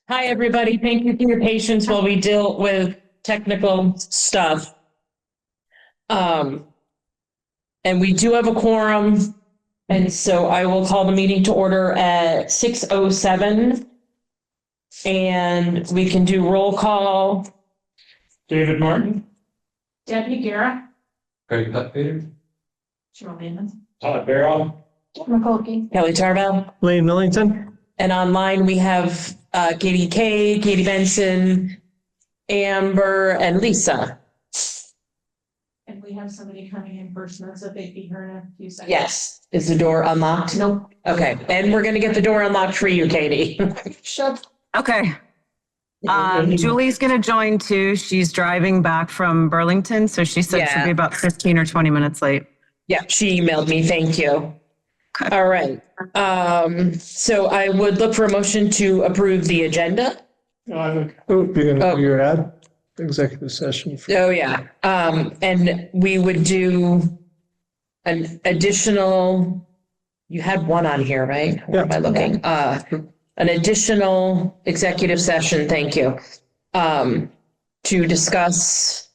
Hi, everybody. Thank you for your patience while we deal with technical stuff. And we do have a quorum, and so I will call the meeting to order at 6:07. And we can do roll call. David Martin. Debbie Guerra. Craig Hutbader. Cheryl Mann. Todd Barrow. McCulkey. Kelly Tarbell. Lane Millington. And online we have Katie Kay, Katie Benson, Amber, and Lisa. And we have somebody coming in person, so they'd be here in a few seconds. Yes. Is the door unlocked? Nope. Okay. And we're going to get the door unlocked for you, Katie. Shut. Okay. Julie's going to join too. She's driving back from Burlington. So she said she'll be about 15 or 20 minutes late. Yeah, she emailed me. Thank you. Okay. All right. So I would look for a motion to approve the agenda. You're gonna do your ad, executive session. Oh, yeah. And we would do an additional, you had one on here, right? Where am I looking? An additional executive session, thank you, to discuss,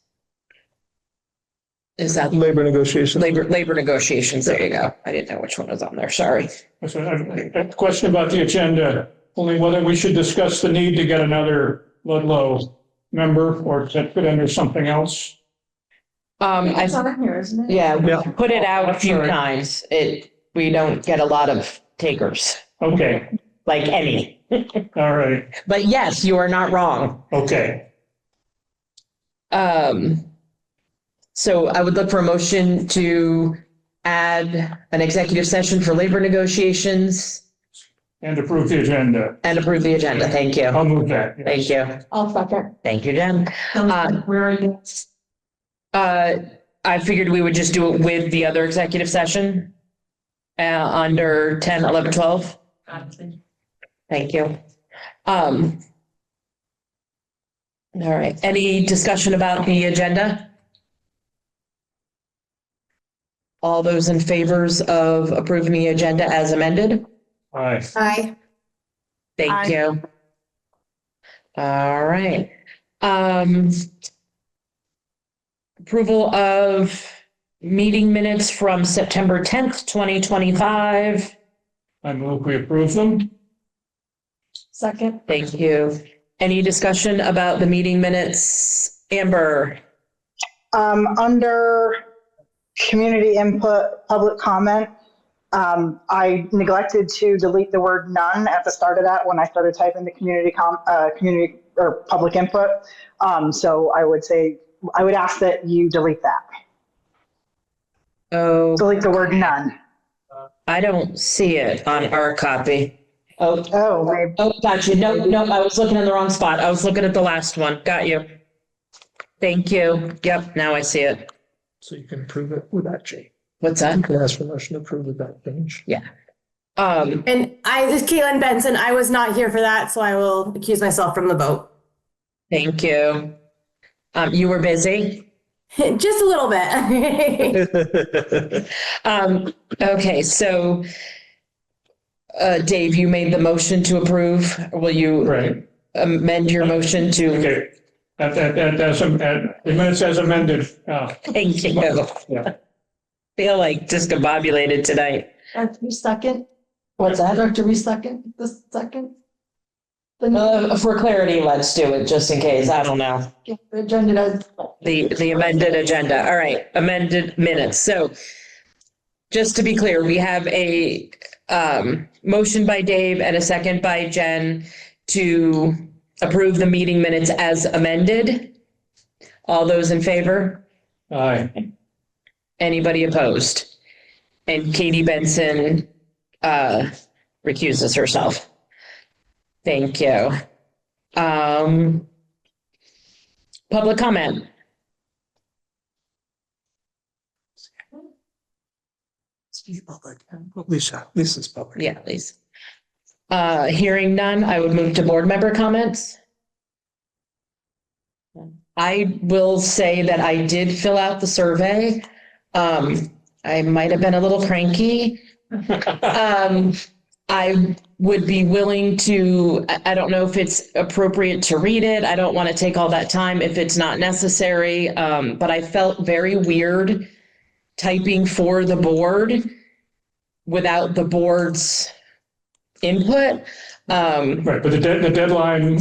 is that Labor negotiations. labor negotiations? There you go. I didn't know which one was on there. Sorry. So I have a question about the agenda, only whether we should discuss the need to get another Ludlow member or does that fit under something else? It's on here, isn't it? Yeah, we Yeah. put it out a few Sorry. times. We don't get a lot of takers, Okay, like any. all right, But yes, you are not wrong. okay. So I would look for a motion to add an executive session for labor negotiations And approve the agenda. and approve the agenda. Thank you. I'll move that. yes. Thank you. I'll second. Thank you, Jen. Where are you? I figured we would just do it with the other executive session under 10, 11, 12. Thank you. All right. Any discussion about the agenda? All those in favors of approving the agenda as amended? Aye. Aye. Thank Aye. you. All right. Approval of meeting minutes from September 10th, 2025. I move we approve them. Second. Thank you. Any discussion about the meeting minutes? Amber? Under community input, public comment, I neglected to delete the word none at the start of that when I started typing the community or public input. So I would ask that you delete that. Oh, Delete the word none. I don't see it on our copy. Oh, Oh, maybe. oh, got you. No, I was looking in the wrong spot. I was looking at the last one. Got you. Thank you. Yep, now I see it. So you can approve it with that change. What's that? You can ask for motion to approve with that change. Um, And this is Caitlin Benson. I was not here for that, so I will accuse myself from the vote. thank you. You were busy? Just a little bit. Okay, so, Dave, you made the motion to approve. Will you Right. amend your motion to? Okay. The minutes as amended. Thank you. Yeah. Feel like discombobulated tonight. Dr. Second. What's that? Dr. Second, the second. For clarity, let's do it just in case. I don't know. The agenda. The amended agenda. All right, amended minutes. So just to be clear, we have a motion by Dave and a second by Jen to approve the meeting minutes as amended. All those in favor? Aye. Anybody opposed? And Katie Benson recuses herself. Thank you. Public comment. Lisa's public. Yeah, please. Hearing none, I would move to board member comments. I will say that I did fill out the survey. I might have been a little cranky. I would be willing to, I don't know if it's appropriate to read it. I don't want to take all that time if it's not necessary. But I felt very weird typing for the board without the board's input. Right, but the deadline,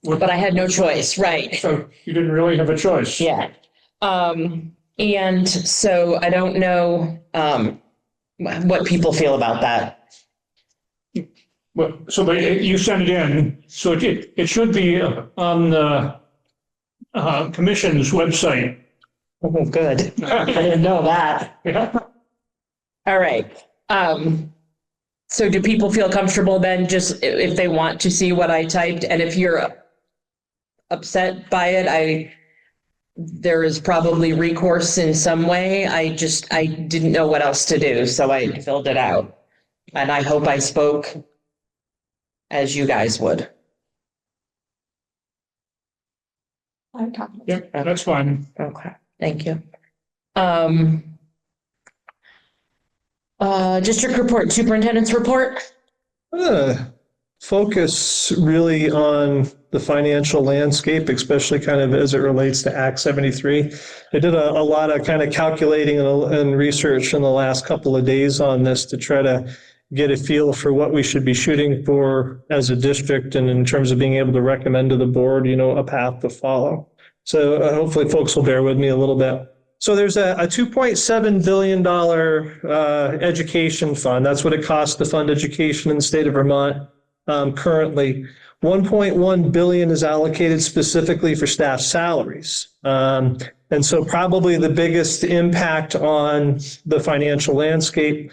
But I had no choice, right? so you didn't really have a choice. Yeah. And so I don't know, what people feel about that. But you sent it in, so it should be on the commission's website. Oh, good. I didn't know that. Yeah. All right. So do people feel comfortable then, just if they want to see what I typed? And if you're upset by it, there is probably recourse in some way. I didn't know what else to do, so I filled it out. And I hope I spoke as you guys would. Yeah, that's fine. Okay, thank you. District report, superintendent's report. Focus really on the financial landscape, especially kind of as it relates to Act 73. I did a lot of kind of calculating and research in the last couple of days on this to try to get a feel for what we should be shooting for as a district and in terms of being able to recommend to the board, a path to follow. So hopefully folks will bear with me a little bit. So there's a $2.7 billion education fund. That's what it costs to fund education in the state of Vermont currently. 1.1 billion is allocated specifically for staff salaries. And so probably the biggest impact on the financial landscape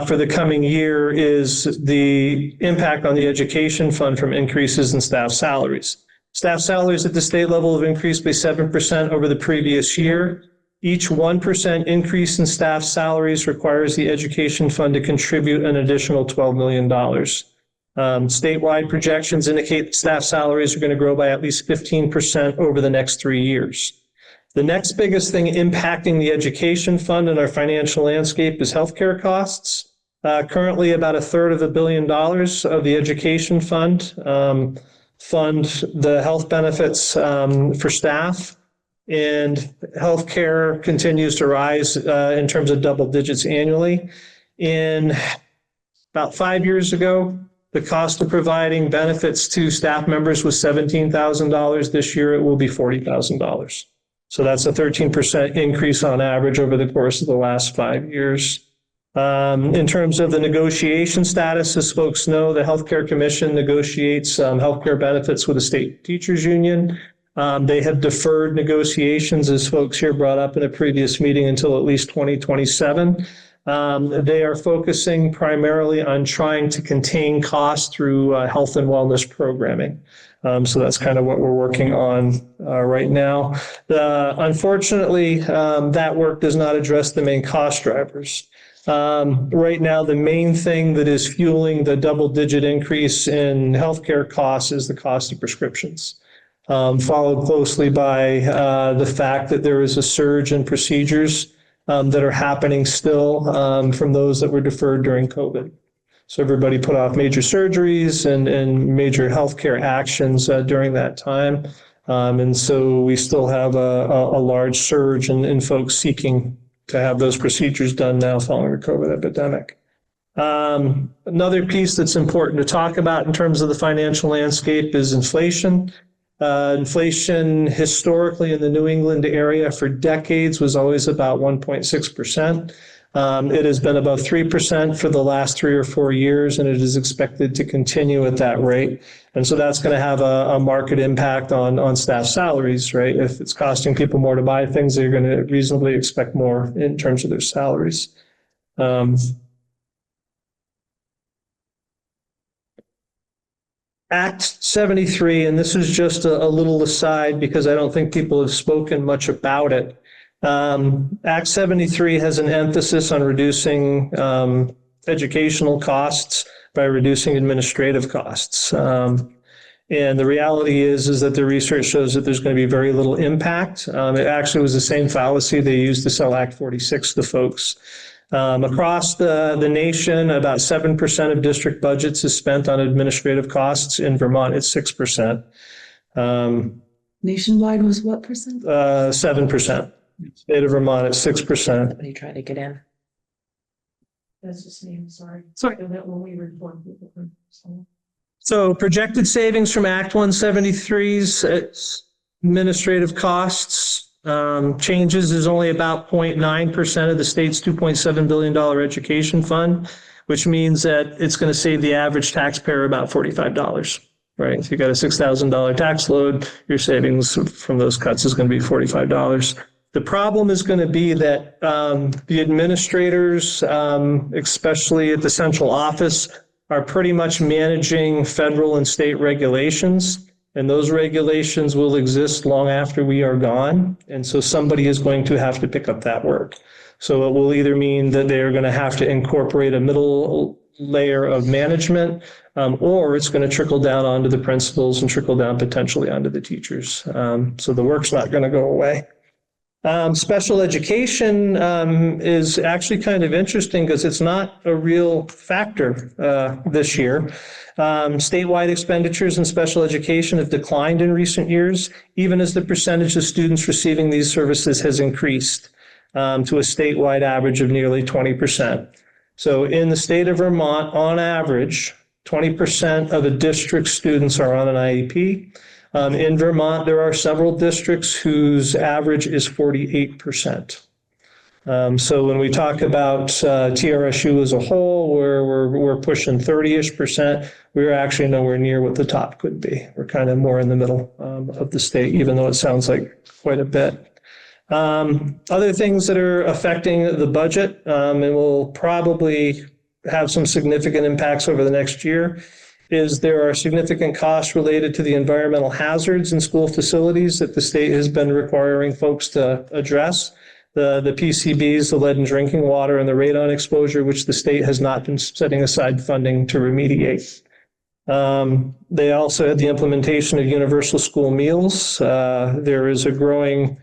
for the coming year is the impact on the education fund from increases in staff salaries. Staff salaries at the state level have increased by 7% over the previous year. Each 1% increase in staff salaries requires the education fund to contribute an additional $12 million. Statewide projections indicate that staff salaries are going to grow by at least 15% over the next 3 years. The next biggest thing impacting the education fund in our financial landscape is healthcare costs. Currently, about $1/3 billion of the education fund fund the health benefits for staff. And healthcare continues to rise in terms of double digits annually. About 5 years ago, the cost of providing benefits to staff members was $17,000. This year, it will be $40,000. So that's a 13% increase on average over the course of the last 5 years. In terms of the negotiation status, as folks know, the Healthcare Commission negotiates healthcare benefits with the state teachers union. They have deferred negotiations, as folks here brought up in a previous meeting, until at least 2027. They are focusing primarily on trying to contain costs through health and wellness programming. So that's kind of what we're working on right now. Unfortunately, that work does not address the main cost drivers. Right now, the main thing that is fueling the double-digit increase in healthcare costs is the cost of prescriptions. Followed closely by the fact that there is a surge in procedures that are happening still from those that were deferred during COVID. So everybody put off major surgeries and major healthcare actions during that time. And so we still have a large surge in folks seeking to have those procedures done now following the COVID epidemic. Another piece that's important to talk about in terms of the financial landscape is inflation. Inflation historically in the New England area for decades was always about 1.6%. It has been about 3% for the last 3 or 4 years, and it is expected to continue at that rate. And so that's going to have a market impact on staff salaries, right? If it's costing people more to buy things, they're going to reasonably expect more in terms of their salaries. Act 73, and this is just a little aside because I don't think people have spoken much about it. Act 73 has an emphasis on reducing educational costs by reducing administrative costs. And the reality is that the research shows that there's going to be very little impact. It actually was the same fallacy they used to sell Act 46 to folks. Across the nation, about 7% of district budgets is spent on administrative costs. In Vermont, it's 6%. Nationwide was what percent? 7%. State of Vermont, it's 6%. Somebody trying to get in. That's just me, I'm sorry. Sorry. So that when we report people. So projected savings from Act 173's administrative costs changes is only about 0.9% of the state's $2.7 billion education fund, which means that it's going to save the average taxpayer about $45, right? If you got a $6,000 tax load, your savings from those cuts is going to be $45. The problem is going to be that the administrators, especially at the central office, are pretty much managing federal and state regulations. And those regulations will exist long after we are gone. And so somebody is going to have to pick up that work. So it will either mean that they're going to have to incorporate a middle layer of management, or it's going to trickle down onto the principals and trickle down potentially onto the teachers. So the work's not going to go away. Special education is actually kind of interesting because it's not a real factor this year. Statewide expenditures in special education have declined in recent years, even as the percentage of students receiving these services has increased to a statewide average of nearly 20%. So in the state of Vermont, on average, 20% of the district students are on an IEP. In Vermont, there are several districts whose average is 48%. So when we talk about TRSU as a whole, we're pushing 30-ish%. We're actually nowhere near what the top could be. We're kind of more in the middle of the state, even though it sounds like quite a bit. Other things that are affecting the budget and will probably have some significant impacts over the next year is there are significant costs related to the environmental hazards in school facilities that the state has been requiring folks to address. The PCBs, the lead in drinking water, and the radon exposure, which the state has not been setting aside funding to remediate. They also had the implementation of universal school meals. There is a growing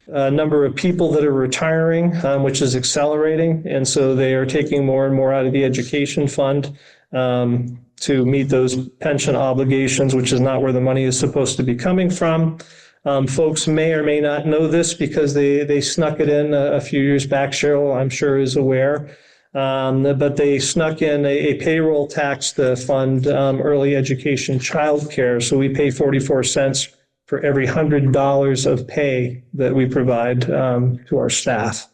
number of people that are retiring, which is accelerating. And so they are taking more and more out of the education fund to meet those pension obligations, which is not where the money is supposed to be coming from. Folks may or may not know this because they snuck it in a few years back. Cheryl, I'm sure, is aware. But they snuck in a payroll tax to fund early education childcare. So we pay 44 cents for every $100 of pay that we provide to our staff.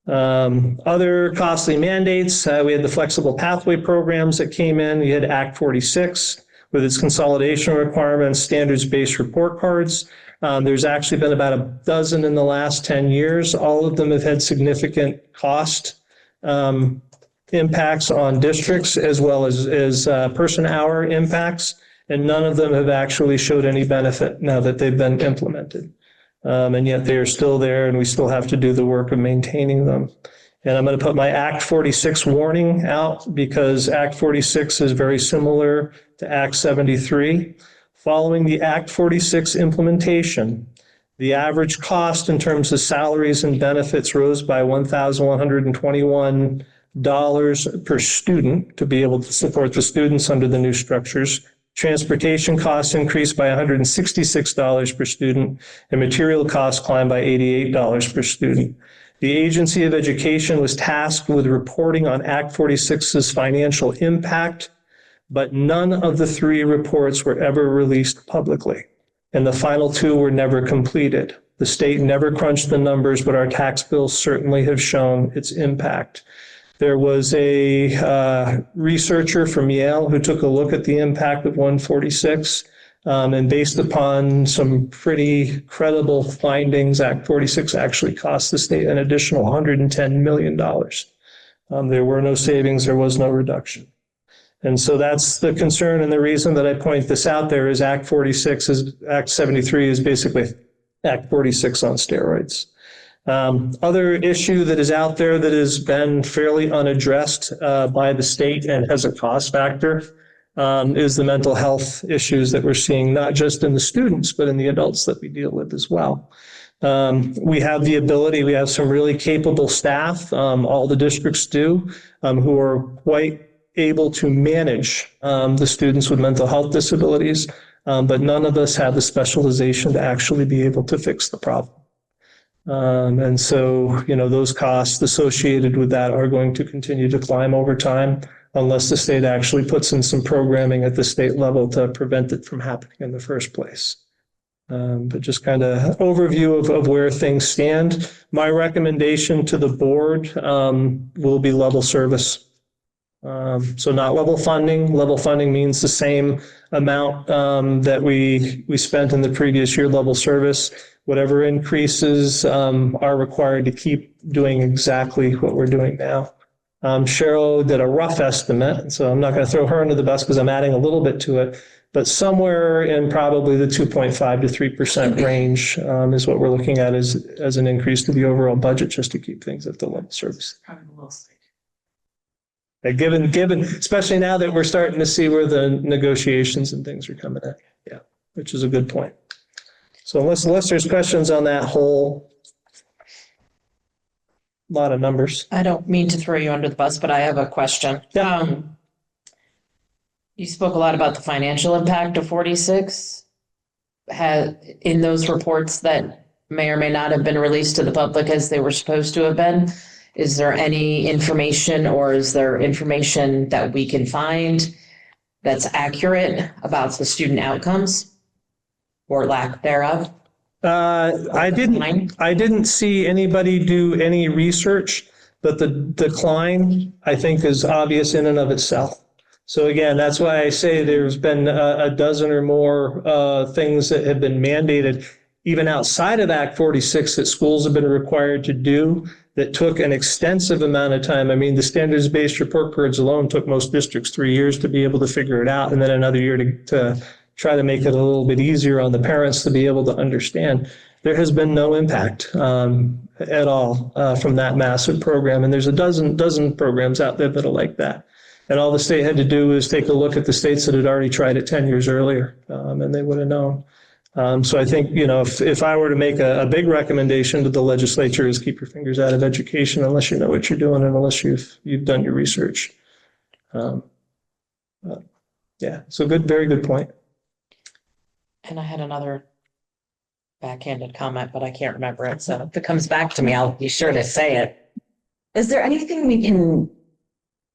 Other costly mandates, we had the flexible pathway programs that came in. You had Act 46 with its consolidation requirements, standards-based report cards. There's actually been about a dozen in the last 10 years. All of them have had significant cost impacts on districts as well as person hour impacts, and none of them have actually showed any benefit now that they've been implemented. And yet they are still there, and we still have to do the work of maintaining them. And I'm going to put my Act 46 warning out because Act 46 is very similar to Act 73. Following the Act 46 implementation, the average cost in terms of salaries and benefits rose by $1,121 per student to be able to support the students under the new structures. Transportation costs increased by $166 per student, and material costs climbed by $88 per student. The Agency of Education was tasked with reporting on Act 46's financial impact, but none of the three reports were ever released publicly, and the final two were never completed. The state never crunched the numbers, but our tax bills certainly have shown its impact. There was a researcher from Yale who took a look at the impact of 146, and based upon some pretty credible findings, Act 46 actually cost the state an additional $110 million. There were no savings, there was no reduction. And so that's the concern, and the reason that I point this out there is Act 73 is basically Act 46 on steroids. Other issue that is out there that has been fairly unaddressed by the state and has a cost factor is the mental health issues that we're seeing, not just in the students, but in the adults that we deal with as well. We have the ability, we have some really capable staff, all the districts do, who are quite able to manage the students with mental health disabilities, but none of us have the specialization to actually be able to fix the problem. And so, those costs associated with that are going to continue to climb over time unless the state actually puts in some programming at the state level to prevent it from happening in the first place. But just kind of overview of where things stand. My recommendation to the board will be level service. So not level funding. Level funding means the same amount that we spent in the previous year. Level service, whatever increases are required to keep doing exactly what we're doing now. Cheryl did a rough estimate, so I'm not going to throw her under the bus because I'm adding a little bit to it, but somewhere in probably the 2.5 to 3% range is what we're looking at as an increase to the overall budget, just to keep things at the level service. Given, especially now that we're starting to see where the negotiations and things are coming at, yeah, which is a good point. So unless there's questions on that whole lot of numbers. I don't mean to throw you under the bus, but I have a question. You spoke a lot about the financial impact of 46. In those reports that may or may not have been released to the public as they were supposed to have been, is there any information, or is there information that we can find that's accurate about the student outcomes or lack thereof? I didn't see anybody do any research, but the decline, I think, is obvious in and of itself. So again, that's why I say there's been a dozen or more things that have been mandated, even outside of Act 46, that schools have been required to do that took an extensive amount of time. I mean, the standards-based report cards alone took most districts 3 years to be able to figure it out, and then another year to try to make it a little bit easier on the parents to be able to understand. There has been no impact at all from that massive program. And there's a dozen programs out there that are like that. And all the state had to do was take a look at the states that had already tried it 10 years earlier, and they would have known. So I think, if I were to make a big recommendation to the legislature, is keep your fingers out of education unless you know what you're doing and unless you've done your research. Yeah, so very good point. And I had another backhanded comment, but I can't remember it. So if it comes back to me, I'll be sure to say it. Is there anything we can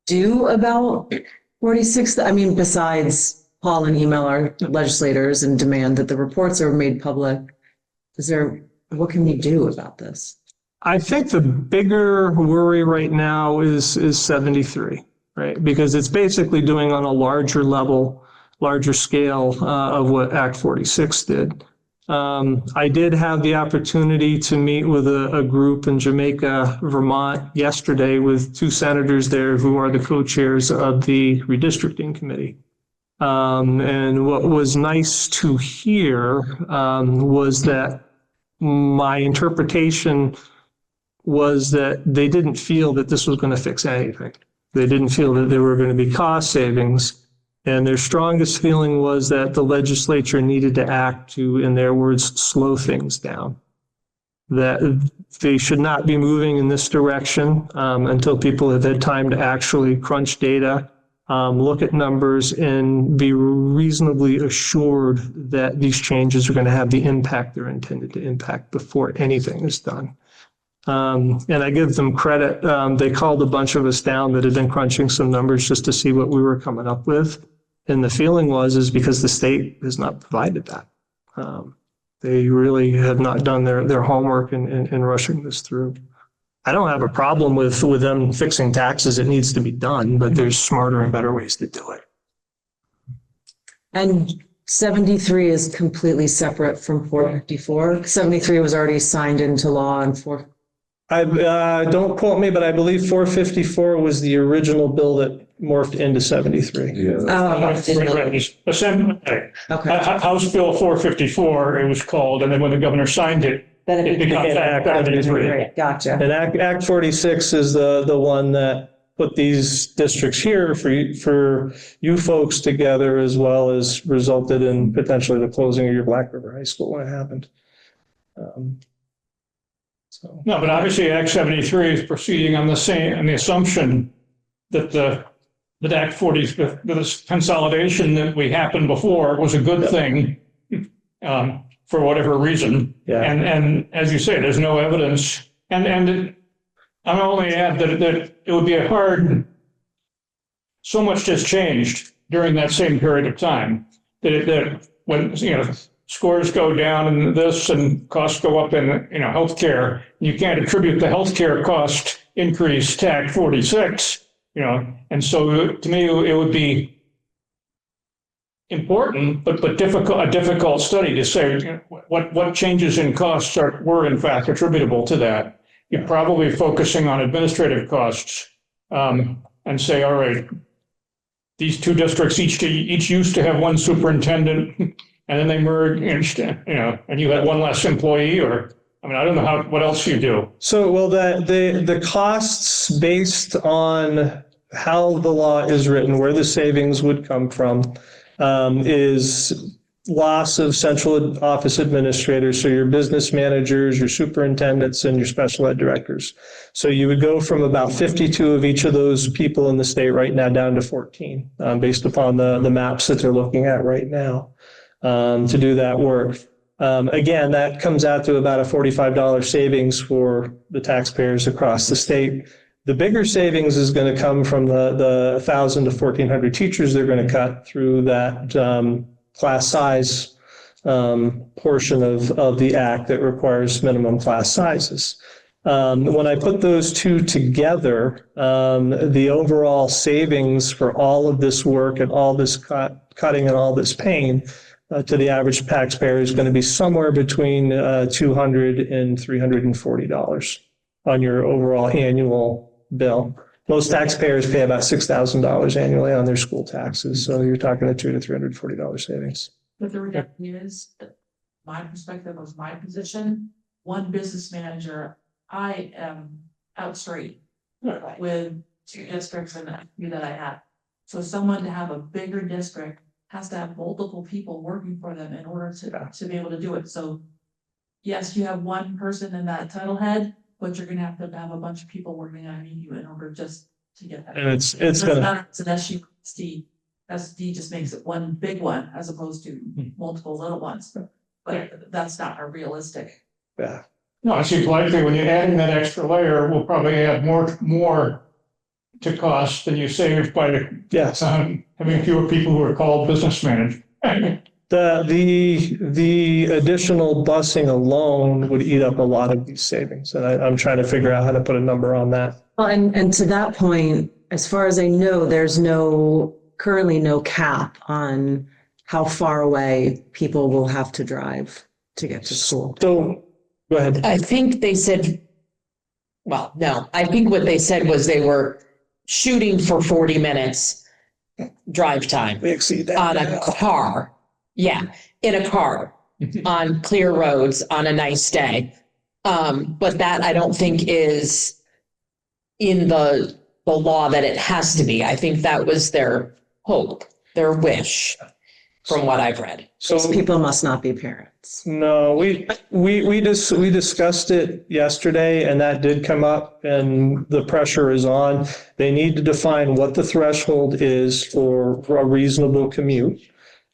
do about 46? I mean, besides call and email our legislators and demand that the reports are made public, what can we do about this? I think the bigger worry right now is 73, right? Because it's basically doing on a larger level, larger scale of what Act 46 did. I did have the opportunity to meet with a group in Jamaica, Vermont yesterday with two senators there who are the co-chairs of the redistricting committee. And what was nice to hear was that my interpretation was that they didn't feel that this was going to fix anything. They didn't feel that there were going to be cost savings. And their strongest feeling was that the legislature needed to act to, in their words, slow things down. That they should not be moving in this direction until people have had time to actually crunch data, look at numbers, and be reasonably assured that these changes are going to have the impact they're intended to impact before anything is done. And I give them credit. They called a bunch of us down that had been crunching some numbers just to see what we were coming up with. And the feeling is because the state has not provided that. They really have not done their homework in rushing this through. I don't have a problem with them fixing taxes. It needs to be done, but there's smarter and better ways to do it. And 73 is completely separate from 454. 73 was already signed into law and don't quote me, but I believe 454 was the original bill that morphed into 73. Okay. House Bill 454, it was called, and then when the governor signed it, Then it becomes Act 73. Gotcha. And Act 46 is the one that put these districts here for you folks together, as well as resulted in potentially the closing of your Black River High School when it happened. So, No, but obviously Act 73 is proceeding on the assumption that that Act 40, this consolidation that we happened before was a good thing, for whatever reason. yeah. And as you say, there's no evidence. And I'm only add that it would be a hard, so much has changed during that same period of time that when, scores go down in this and costs go up in, healthcare, you can't attribute the healthcare cost increase to Act 46, and so to me, it would be important, but a difficult study to say what changes in costs were in fact attributable to that. You're probably focusing on administrative costs, and say, all right, these two districts each used to have one superintendent, and then they merged, and you had one less employee, or, I don't know what else you do. So, well, the costs based on how the law is written, where the savings would come from, is loss of central office administrators, so your business managers, your superintendents, and your special ed directors. So you would go from about 52 of each of those people in the state right now down to 14, based upon the maps that they're looking at right now, to do that work. Again, that comes out to about a $45 savings for the taxpayers across the state. The bigger savings is going to come from the 1,000 to 1,400 teachers they're going to cut through that class size portion of the act that requires minimum class sizes. When I put those two together, the overall savings for all of this work and all this cutting and all this pain to the average taxpayer is going to be somewhere between $200 and $340 on your overall annual bill. Most taxpayers pay about $6,000 annually on their school taxes, so you're talking a $200 to $340 savings. But the reality is, my perspective of my position, one business manager, I am out straight with two districts and a few that I have. So someone to have a bigger district has to have multiple people working for them in order to be able to do it. So yes, you have one person in that title head, but you're gonna have a bunch of people working underneath you in order just to get that. And it's an SD just makes it one big one as opposed to multiple little ones. But that's not a realistic. yeah. No, it seems likely when you're adding that extra layer, we'll probably add more to cost than you save by Yes. having fewer people who are called business managers. The additional busing alone would eat up a lot of these savings, and I'm trying to figure out how to put a number on that. Well, and to that point, as far as I know, there's currently no cap on how far away people will have to drive to get to school. So, go ahead. I think they said, well, no, I think what they said was they were shooting for 40 minutes drive time We exceed that. on a car. Yeah, in a car on clear roads on a nice day. But that I don't think is in the law that it has to be. I think that was their hope, their wish, from what I've read. So Those people must not be parents. no, we discussed it yesterday, and that did come up, and the pressure is on. They need to define what the threshold is for a reasonable commute.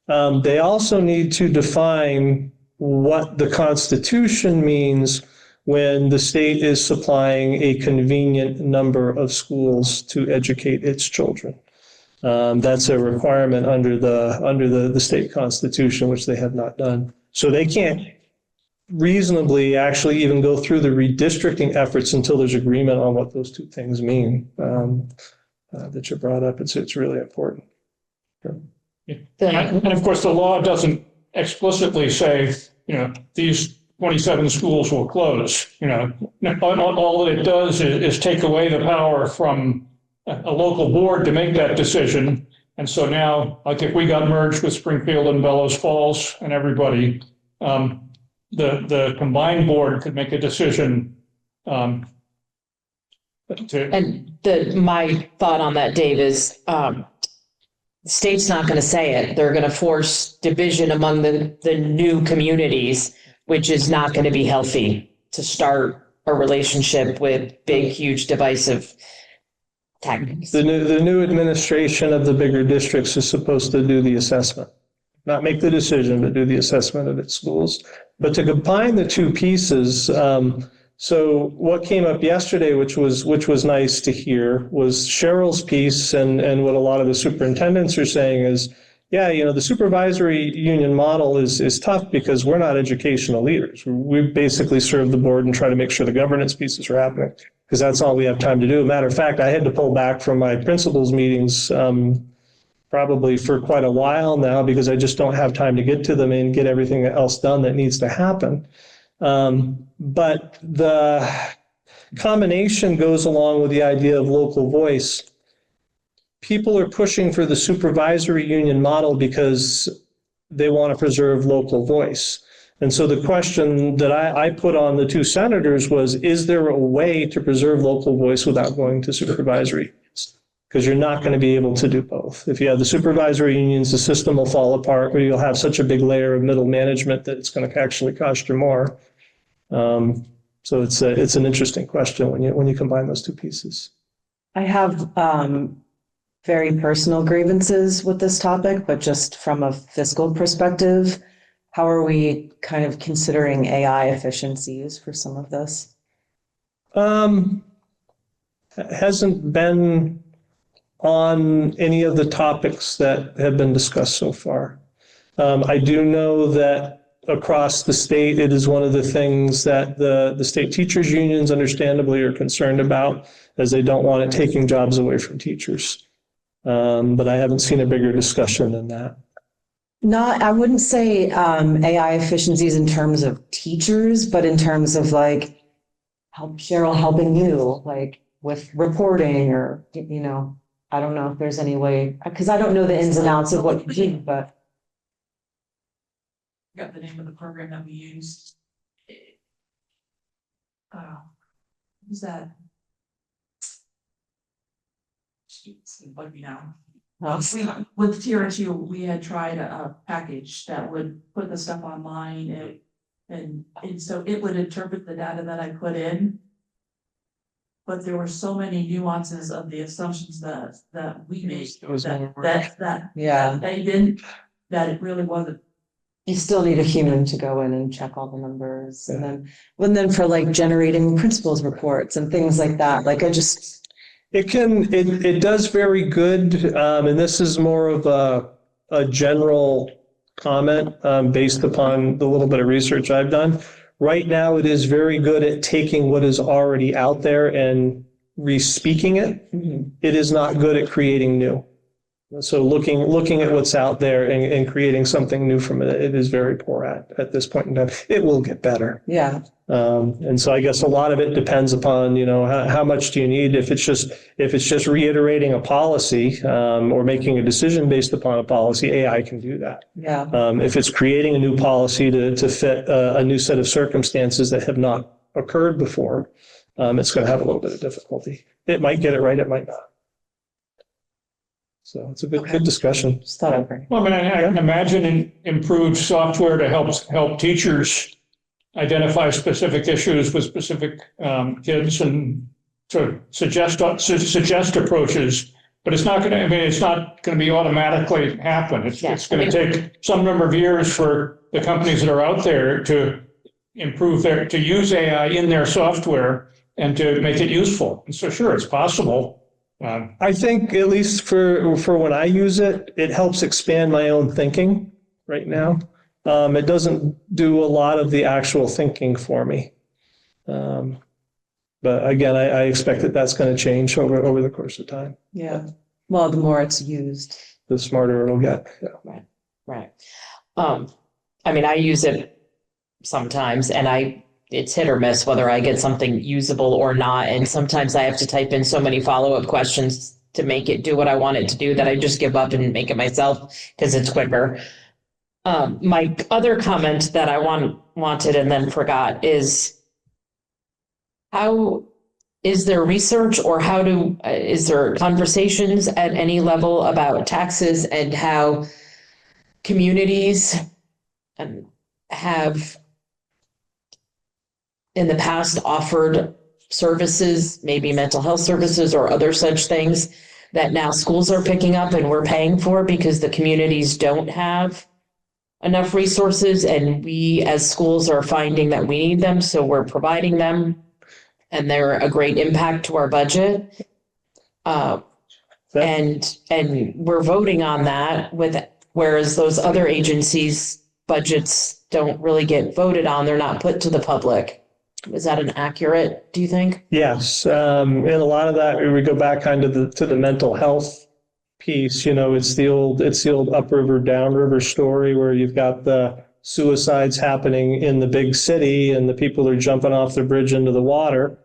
They also need to define what the Constitution means when the state is supplying a convenient number of schools to educate its children. That's a requirement under the state constitution, which they have not done. So they can't reasonably actually even go through the redistricting efforts until there's agreement on what those two things mean, that you brought up. It's really important. And of course, the law doesn't explicitly say, these 27 schools will close, all that it does is take away the power from a local board to make that decision. And so now, like if we got merged with Springfield and Bellows Falls and everybody, the combined board could make a decision And my thought on that, Dave, is the state's not going to say it. They're going to force division among the new communities, which is not going to be healthy to start a relationship with big, huge divisive tactics. The new administration of the bigger districts is supposed to do the assessment, not make the decision, but do the assessment of its schools. But to combine the two pieces, so what came up yesterday, which was nice to hear, was Cheryl's piece, and what a lot of the superintendents are saying is, yeah, the supervisory union model is tough because we're not educational leaders. We basically serve the board and try to make sure the governance pieces are happening, because that's all we have time to do. Matter of fact, I had to pull back from my principals meetings probably for quite a while now, because I just don't have time to get to them and get everything else done that needs to happen. But the combination goes along with the idea of local voice. People are pushing for the supervisory union model because they want to preserve local voice. And so the question that I put on the two senators was, is there a way to preserve local voice without going to supervisory? Because you're not going to be able to do both. If you have the supervisory unions, the system will fall apart, or you'll have such a big layer of middle management that it's going to actually cost you more. So it's an interesting question when you combine those two pieces. I have very personal grievances with this topic, but just from a fiscal perspective, how are we kind of considering AI efficiencies for some of this? It hasn't been on any of the topics that have been discussed so far. I do know that across the state, it is one of the things that the state teachers unions understandably are concerned about, as they don't want it taking jobs away from teachers. But I haven't seen a bigger discussion than that. I wouldn't say AI efficiencies in terms of teachers, but in terms of like Cheryl helping you, like with reporting, or, I don't know if there's any way, because I don't know the ins and outs of what you do, but. Got the name of the program that we used. Who's that? It's bug me now. With TRSU, we had tried a package that would put the stuff online, and so it would interpret the data that I put in. But there were so many nuances of the assumptions that we made that they didn't, that it really wasn't. You still need a human to go in and check all the numbers, and then for like generating principals reports and things like that, like it does very good, and this is more of a general comment based upon the little bit of research I've done. Right now, it is very good at taking what is already out there and re-speaking it. Mm-hmm. It is not good at creating new. So looking at what's out there and creating something new from it, it is very poor at this point in time. It will get better. Yeah. And so I guess a lot of it depends upon, how much do you need? If it's just reiterating a policy or making a decision based upon a policy, AI can do that. Yeah. If it's creating a new policy to fit a new set of circumstances that have not occurred before, it's going to have a little bit of difficulty. It might get it right, it might not. So it's a good discussion. Just thought I'd bring it. Well, I can imagine improved software to help teachers identify specific issues with specific kids and to suggest approaches. But it's not going to be automatically happen. It's going to take some number of years for the companies that are out there to improve to use AI in their software and to make it useful. And so sure, it's possible. I think at least for when I use it, it helps expand my own thinking right now. It doesn't do a lot of the actual thinking for me. But again, I expect that's going to change over the course of time. Yeah. Well, the more it's used, the smarter it'll get. Yeah. Right. I use it sometimes, and it's hit or miss whether I get something usable or not. And sometimes I have to type in so many follow-up questions to make it do what I want it to do that I just give up and make it myself because it's quicker. My other comment that I wanted and then forgot is, how is there research, or is there conversations at any level about taxes and how communities have in the past offered services, maybe mental health services or other such things that now schools are picking up and we're paying for because the communities don't have enough resources, and we as schools are finding that we need them, so we're providing them, and they're a great impact to our budget. And we're voting on that whereas those other agencies' budgets don't really get voted on, they're not put to the public. Is that an accurate, do you think? Yes, and a lot of that, we go back kind of to the mental health piece, it's the old upriver, downriver story where you've got the suicides happening in the big city and the people are jumping off the bridge into the water.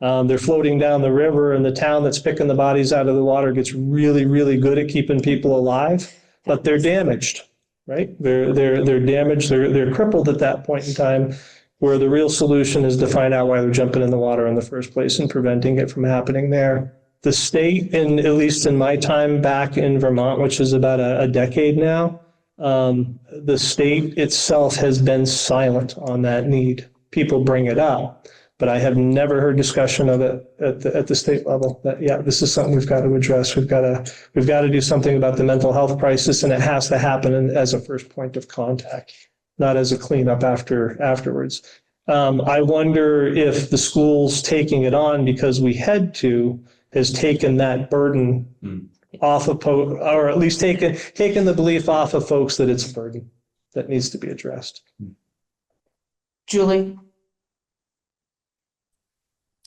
They're floating down the river, and the town that's picking the bodies out of the water gets really, really good at keeping people alive, but they're damaged, right? They're damaged, they're crippled at that point in time, where the real solution is to find out why they're jumping in the water in the first place and preventing it from happening there. The state, and at least in my time back in Vermont, which is about a decade now, the state itself has been silent on that need. People bring it up, but I have never heard discussion of it at the state level. That, yeah, this is something we've got to address. We've got to do something about the mental health crisis, and it has to happen as a first point of contact, not as a cleanup afterwards. I wonder if the schools taking it on because we had to has taken that burden off of, or at least taken the belief off of folks that it's a burden that needs to be addressed. Julie?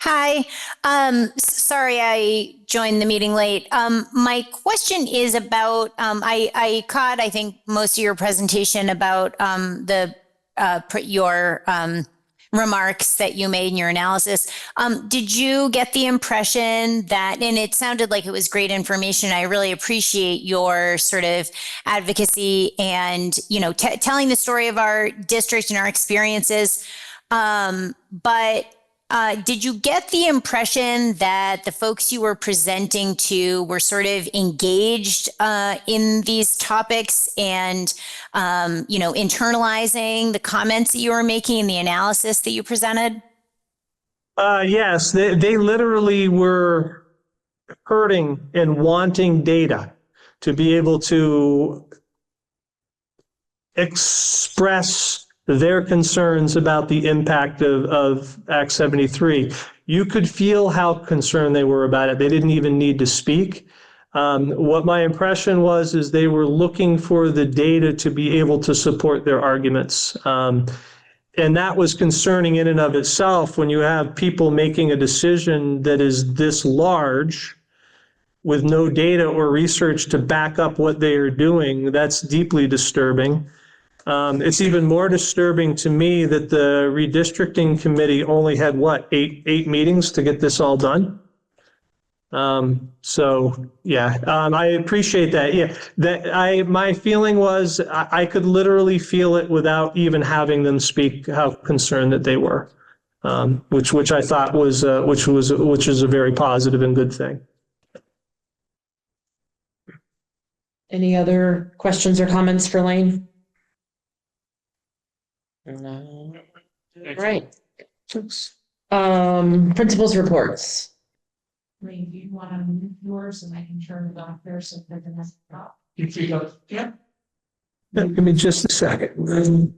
Hi, sorry I joined the meeting late. My question is about, I caught, I think, most of your presentation about your remarks that you made in your analysis. Did you get the impression that, and it sounded like it was great information, I really appreciate your sort of advocacy and, telling the story of our district and our experiences, but did you get the impression that the folks you were presenting to were sort of engaged in these topics and, internalizing the comments that you were making and the analysis that you presented? Yes, they literally were hurting and wanting data to be able to express their concerns about the impact of Act 73. You could feel how concerned they were about it. They didn't even need to speak. What my impression was is they were looking for the data to be able to support their arguments. And that was concerning in and of itself when you have people making a decision that is this large with no data or research to back up what they are doing. That's deeply disturbing. It's even more disturbing to me that the redistricting committee only had eight meetings to get this all done. So yeah, I appreciate that. Yeah, my feeling was I could literally feel it without even having them speak how concerned that they were, which I thought was which is a very positive and good thing. Any other questions or comments for Lane? No. All right. Principals reports. Lee, do you want to move yours and I can turn it off there so they're gonna stop? Yeah. Give me just a second.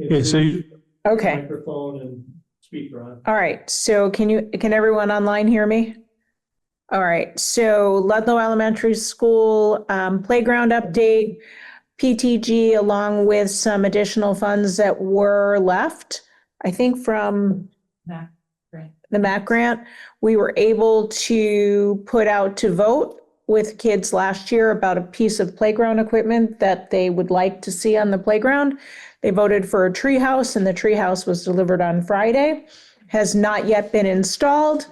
Okay, so you Okay, microphone and speaker on. all right. So can everyone online hear me? All right, so Ludlow Elementary School playground update, PTG, along with some additional funds that were left, I think from MAC grant. the MAC grant, we were able to put out to vote with kids last year about a piece of playground equipment that they would like to see on the playground. They voted for a tree house, and the tree house was delivered on Friday. Has not yet been installed,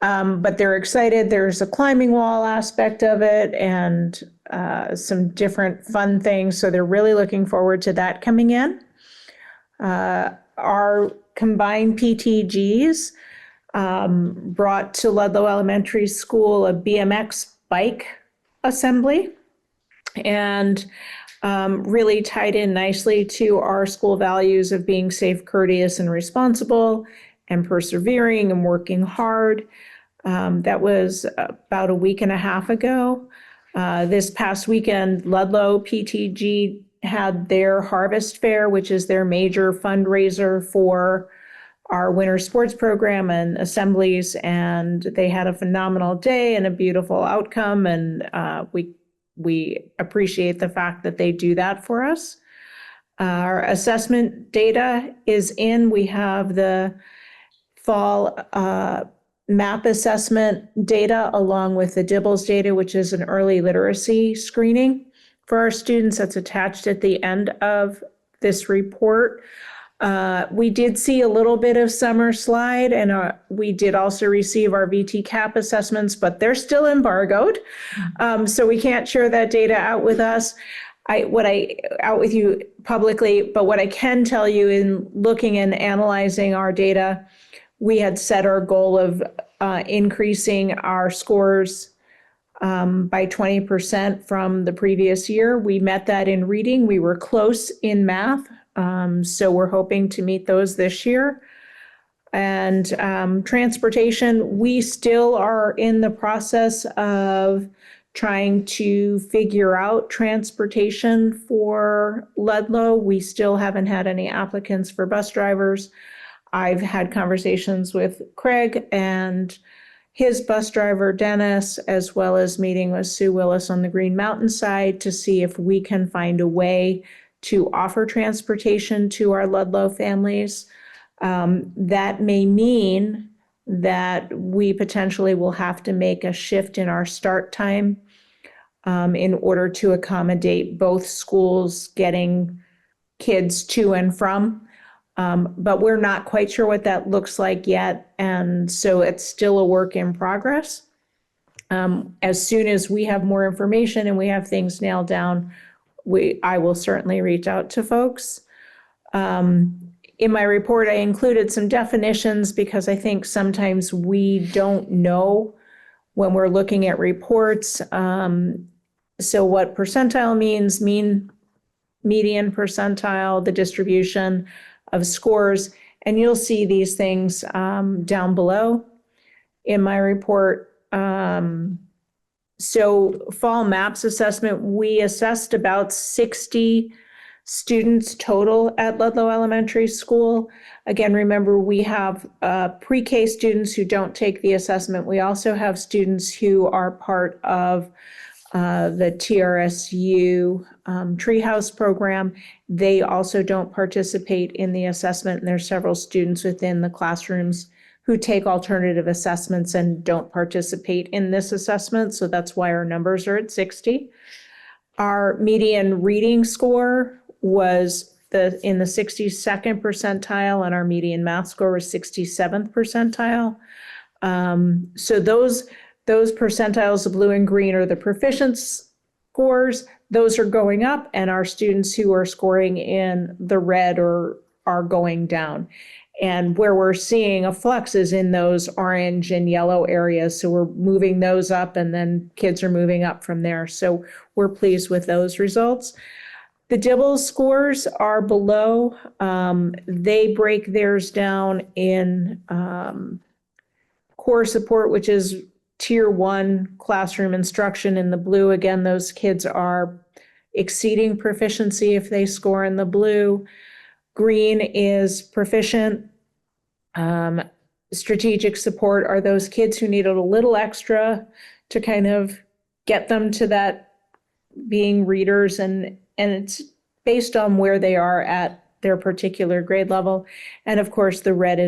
but they're excited. There's a climbing wall aspect of it and some different fun things. So they're really looking forward to that coming in. Our combined PTGs brought to Ludlow Elementary School a BMX bike assembly, and really tied in nicely to our school values of being safe, courteous, and responsible, and persevering and working hard. That was about a week and a half ago. This past weekend, Ludlow PTG had their Harvest Fair, which is their major fundraiser for our winter sports program and assemblies, and they had a phenomenal day and a beautiful outcome, and we appreciate the fact that they do that for us. Our assessment data is in. We have the fall MAP assessment data along with the DIBELS data, which is an early literacy screening for our students. That's attached at the end of this report. We did see a little bit of summer slide, and we did also receive our VT CAP assessments, but they're still embargoed. So we can't share that data out with us. Out with you publicly, but what I can tell you in looking and analyzing our data, we had set our goal of increasing our scores by 20% from the previous year. We met that in reading. We were close in math. So we're hoping to meet those this year. And transportation, we still are in the process of trying to figure out transportation for Ludlow. We still haven't had any applicants for bus drivers. I've had conversations with Craig and his bus driver, Dennis, as well as meeting with Sue Willis on the Green Mountain side to see if we can find a way to offer transportation to our Ludlow families. That may mean that we potentially will have to make a shift in our start time in order to accommodate both schools getting kids to and from. But we're not quite sure what that looks like yet. And so it's still a work in progress. As soon as we have more information and we have things nailed down, I will certainly reach out to folks. In my report, I included some definitions because I think sometimes we don't know when we're looking at reports. So what percentile means, mean, median percentile, the distribution of scores, and you'll see these things down below in my report. So fall MAPS assessment, we assessed about 60 students total at Ludlow Elementary School. Again, remember, we have pre-K students who don't take the assessment. We also have students who are part of the TRSU Treehouse program. They also don't participate in the assessment, and there's several students within the classrooms who take alternative assessments and don't participate in this assessment. So that's why our numbers are at 60. Our median reading score was in the 62nd percentile, and our median math score was 67th percentile. So those percentiles, the blue and green, are the proficient scores. Those are going up, and our students who are scoring in the red are going down. And where we're seeing a flux is in those orange and yellow areas. So we're moving those up, and then kids are moving up from there. So we're pleased with those results. The DIBELS scores are below. They break theirs down in core support, which is Tier 1 classroom instruction in the blue. Again, those kids are exceeding proficiency if they score in the blue. Green is proficient. Strategic support are those kids who need a little extra to kind of get them to that being readers, and it's based on where they are at their particular grade level. And of course, the red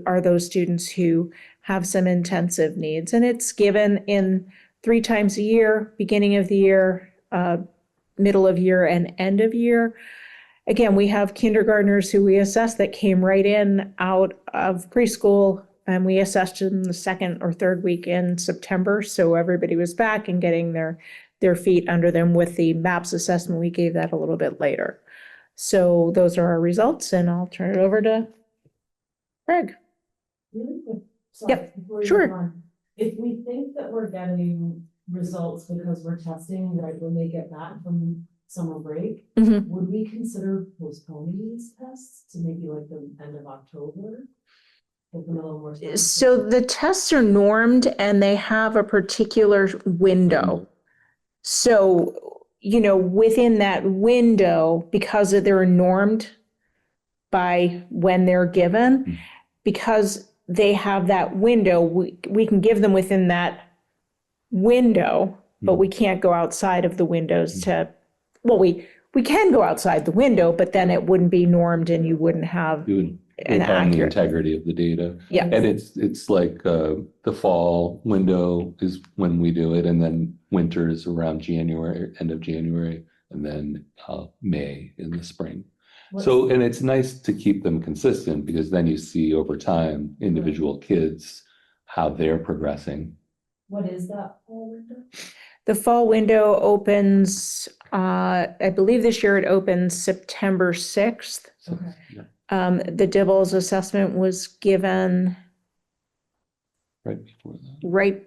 are those students who have some intensive needs, and it's given in 3 times a year: beginning of the year, middle of year, and end of year. Again, we have kindergartners who we assess that came right in out of preschool, and we assessed them the 2nd or 3rd week in September. So everybody was back and getting their feet under them. With the MAPS assessment, we gave that a little bit later. So those are our results, and I'll turn it over to Craig. Sorry, Yep, before you sure. go on, if we think that we're getting results because we're testing, right, when they get back from summer break, Mhm. would we consider postponing these tests to maybe like the end of October? Give them a little more time? So the tests are normed and they have a particular window. So, within that window, because they're normed by when they're given, because they have that window, we can give them within that window, but we can't go outside of the windows well, we can go outside the window, but then it wouldn't be normed and you wouldn't have It would an harm the accurate. integrity of the data. Yeah. And it's like the fall window is when we do it, and then winter is around January, end of January, and then May in the spring. So, and it's nice to keep them consistent because then you see over time individual kids, how they're progressing. What is that whole window? The fall window opens, I believe this year it opens September 6th. Okay. The Dibbles assessment was given Right before that. right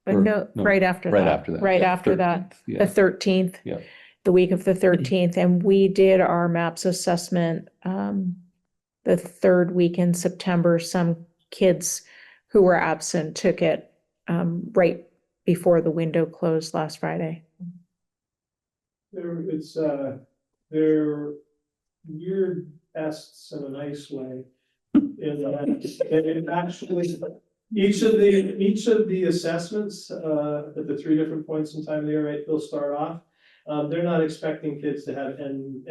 after that. Right after that. Right Yeah, after that, 13th, yeah. the 13th. Yeah. The week of the 13th, and we did our MAPS assessment the third week in September. Some kids who were absent took it right before the window closed last Friday. They're weird tests in a nice way. In that it actually, each of the assessments at the 3 different points in time they'll start off. They're not expecting kids to have end,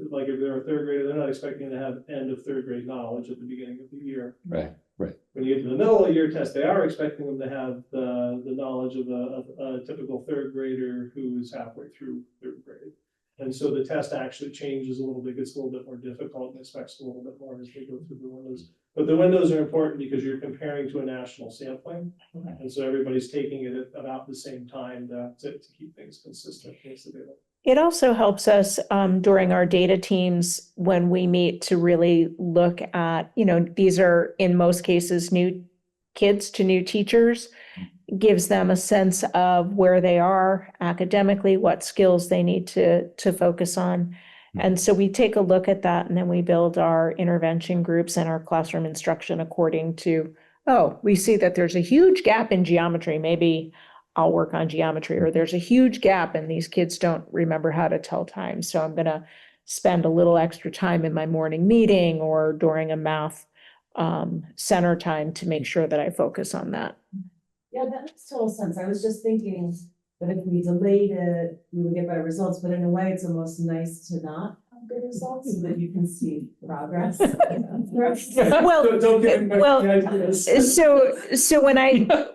like if they're a third grader, they're not expecting to have end of third grade knowledge at the beginning of the year. Right. When you get to the middle of the year test, they are expecting them to have the knowledge of a typical third grader who is halfway through third grade. And so the test actually changes a little bit, gets a little bit more difficult and expects a little bit more as they go through the windows. But the windows are important because you're comparing to a national sampling. And so everybody's taking it at about the same time to keep things consistent. It also helps us during our data teams when we meet to really look at, these are in most cases new kids to new teachers, gives them a sense of where they are academically, what skills they need to focus on. And so we take a look at that and then we build our intervention groups and our classroom instruction according to, we see that there's a huge gap in geometry. Maybe I'll work on geometry, or there's a huge gap and these kids don't remember how to tell time. So I'm going to spend a little extra time in my morning meeting or during a math center time to make sure that I focus on that. Yeah, that makes total sense. I was just thinking that if we delayed it, we would get better results, but in a way, it's almost nice to not have good results so that you can see progress. So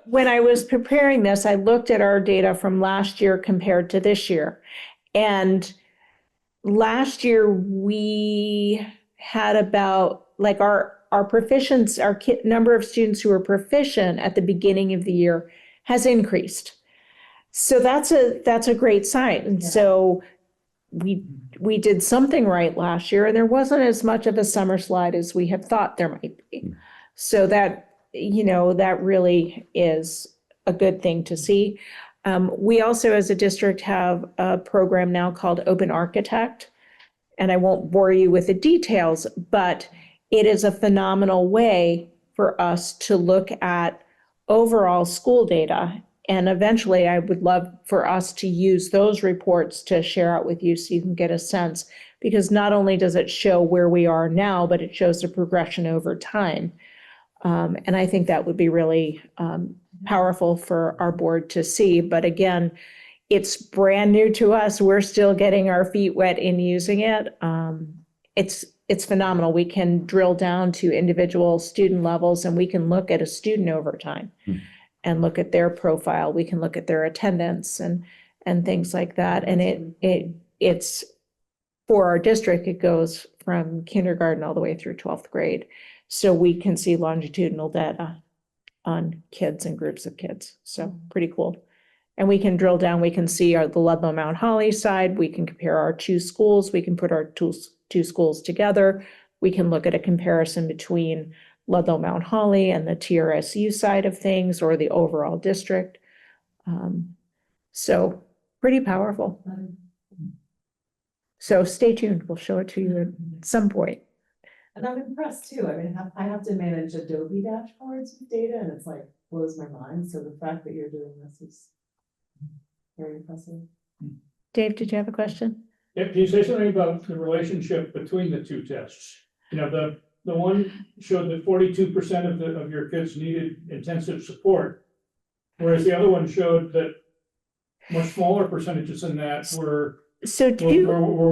when I was preparing this, I looked at our data from last year compared to this year. And last year we had about our number of students who were proficient at the beginning of the year has increased. So that's a great sign. And so we did something right last year, and there wasn't as much of a summer slide as we had thought there might be. So that really is a good thing to see. We also, as a district, have a program now called Open Architect, and I won't bore you with the details, but it is a phenomenal way for us to look at overall school data. And eventually, I would love for us to use those reports to share out with you so you can get a sense, because not only does it show where we are now, but it shows the progression over time. And I think that would be really powerful for our board to see. But again, it's brand new to us. We're still getting our feet wet in using it. It's phenomenal. We can drill down to individual student levels, and we can look at a student over time and look at their profile. We can look at their attendance and things like that. And it's for our district, it goes from kindergarten all the way through 12th grade. So we can see longitudinal data on kids and groups of kids. So pretty cool. And we can drill down, we can see the Ludlow-Mount Holly side, we can compare our 2 schools, we can put our two schools together. We can look at a comparison between Ludlow-Mount Holly and the TRSU side of things or the overall district. So pretty powerful. So stay tuned. We'll show it to you at some point. And I'm impressed too. I mean, I have to manage Adobe dashboards with data and it's like blows my mind. So the fact that you're doing this is very impressive. Dave, did you have a question? Yeah, can you say something about the relationship between the two tests? You know, the one showed that 42% of your kids needed intensive support, whereas the other one showed that much smaller percentages than that were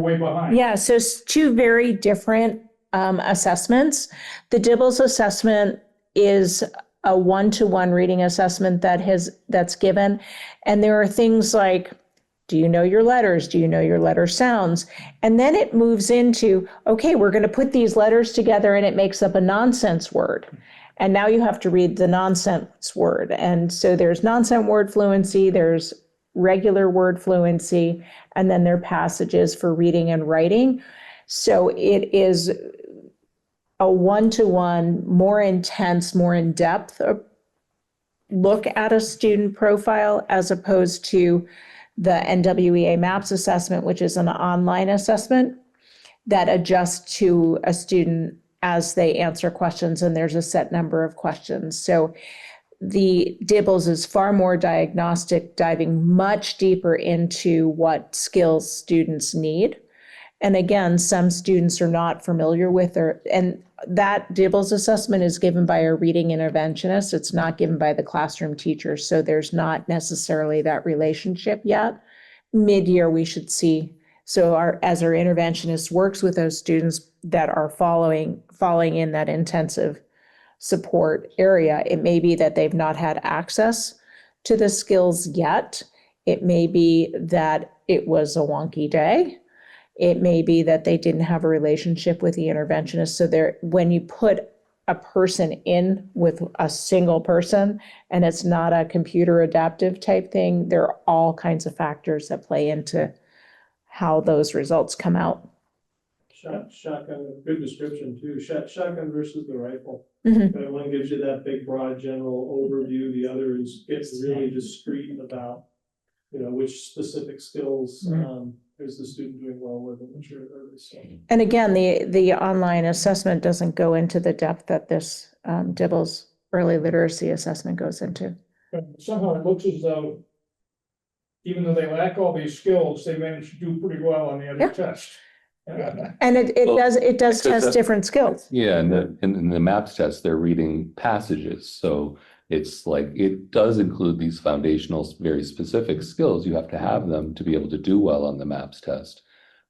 way behind. Yeah, so it's two very different assessments. The Dibbles assessment is a one-to-one reading assessment that's given, and there are things like, do you know your letters? Do you know your letter sounds? And then it moves into, okay, we're going to put these letters together and it makes up a nonsense word. And now you have to read the nonsense word. And so there's nonsense word fluency, there's regular word fluency, and then there are passages for reading and writing. So it is a one-to-one, more intense, more in-depth look at a student profile as opposed to the NWEA MAPS assessment, which is an online assessment that adjusts to a student as they answer questions, and there's a set number of questions. So the Dibbles is far more diagnostic, diving much deeper into what skills students need. And again, some students are not familiar with and that Dibbles assessment is given by a reading interventionist. It's not given by the classroom teacher. So there's not necessarily that relationship yet. Mid-year, we should see. So as our interventionist works with those students that are falling in that intensive support area, it may be that they've not had access to the skills yet. It may be that it was a wonky day. It may be that they didn't have a relationship with the interventionist. So when you put a person in with a single person and it's not a computer adaptive type thing, there are all kinds of factors that play into how those results come out. Shotgun, good description too. Shotgun versus the rifle. Mm-hmm. One gives you that big, broad, general overview. The other gets really discrete about, which specific skills is the student doing well with, and which are early. And again, the online assessment doesn't go into the depth that this Dibbles early literacy assessment goes into. But somehow it looks as though, even though they lack all these skills, they manage to do pretty well on the other test. And it does test different skills. Yeah, and in the MAPS test, they're reading passages. So it's like, it does include these foundational, very specific skills. You have to have them to be able to do well on the MAPS test.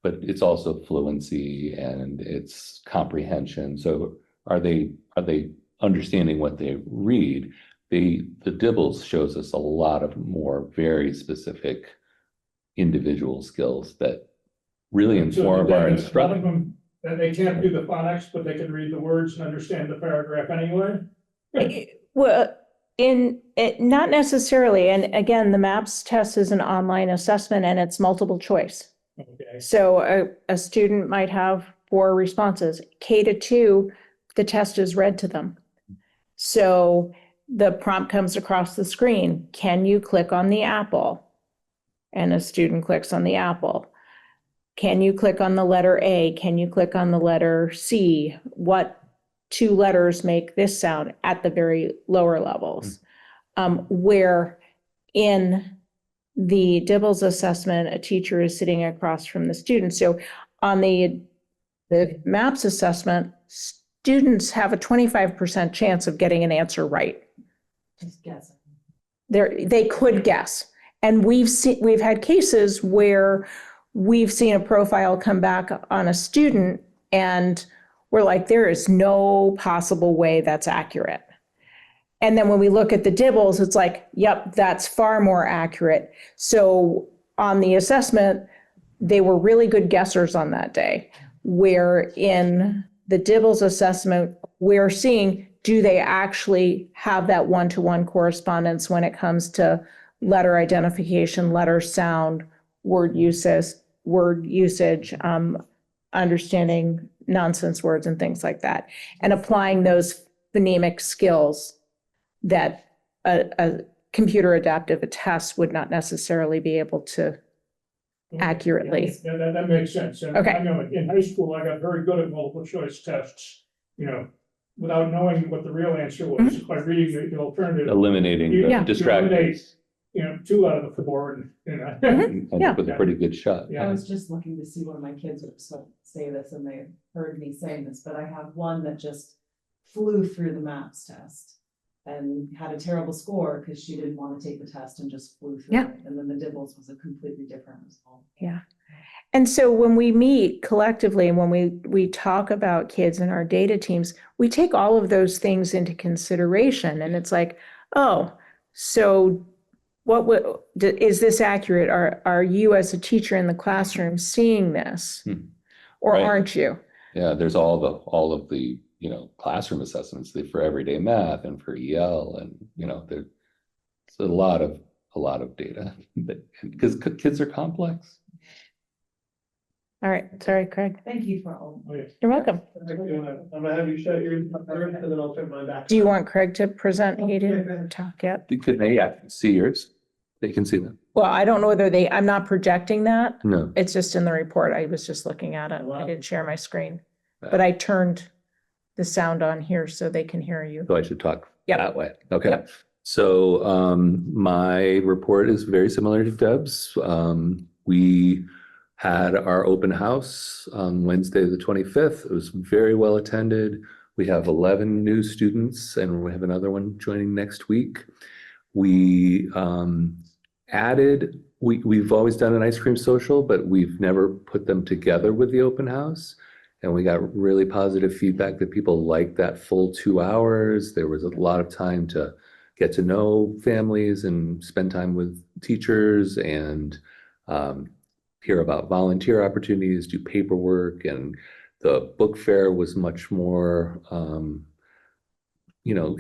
But it's also fluency and it's comprehension. So are they understanding what they read? The Dibbles shows us a lot of more very specific individual skills that really inform our instruction. And they can't do the phonics, but they can read the words and understand the paragraph anyway? Well, not necessarily. And again, the MAPS test is an online assessment and it's multiple choice. Okay. So a student might have 4 responses. K-2, the test is read to them. So the prompt comes across the screen. Can you click on the apple? And a student clicks on the apple. Can you click on the letter A? Can you click on the letter C? What 2 letters make this sound at the very lower levels? Where in the Dibbles assessment, a teacher is sitting across from the student. So on the MAPS assessment, students have a 25% chance of getting an answer right. Just guessing. They could guess. And we've had cases where we've seen a profile come back on a student and we're like, there is no possible way that's accurate. And then when we look at the Dibbles, it's like, yep, that's far more accurate. So on the assessment, they were really good guessers on that day. Where in the Dibbles assessment, we're seeing, do they actually have that one-to-one correspondence when it comes to letter identification, letter sound, word usage, understanding nonsense words and things like that, and applying those phonemic skills that a computer adaptive test would not necessarily be able to accurately. Yeah, that makes sense. And Okay. I know in high school, I got very good at multiple choice tests, without knowing what the real answer was, by reading the alternative. Eliminating the Yeah. distractions. 2 out of the 4, and. And Yeah. with a pretty good shot. I was just looking to see one of my kids would say this and they heard me saying this, but I have one that just flew through the MAPS test and had a terrible score because she didn't want to take the test and just flew through Yeah. it. And then the Dibbles was a completely different result. Yeah. And so when we meet collectively and when we talk about kids in our data teams, we take all of those things into consideration. And it's like, oh, so is this accurate? Are you as a teacher in the classroom seeing this? Or Right. aren't you? Yeah, there's all of the, classroom assessments for everyday math and for EL, and, there's a lot of data because kids are complex. All right. Sorry, Craig. Thank you for all. You're welcome. I'm gonna have you shut your first and then I'll turn mine back. Do you want Craig to present? He didn't talk yet. Could they see yours? They can see them. Well, I don't know whether I'm not projecting that. No. It's just in the report. I was just looking at it. I didn't share my screen. But I turned the sound on here so they can hear you. So I should talk Yep. that way. Okay. Yep. So my report is very similar to Deb's. We had our open house on Wednesday, the 25th. It was very well attended. We have 11 new students and we have another one joining next week. We we've always done an ice cream social, but we've never put them together with the open house. And we got really positive feedback that people liked that full 2 hours. There was a lot of time to get to know families and spend time with teachers and hear about volunteer opportunities, do paperwork. And the book fair was much more,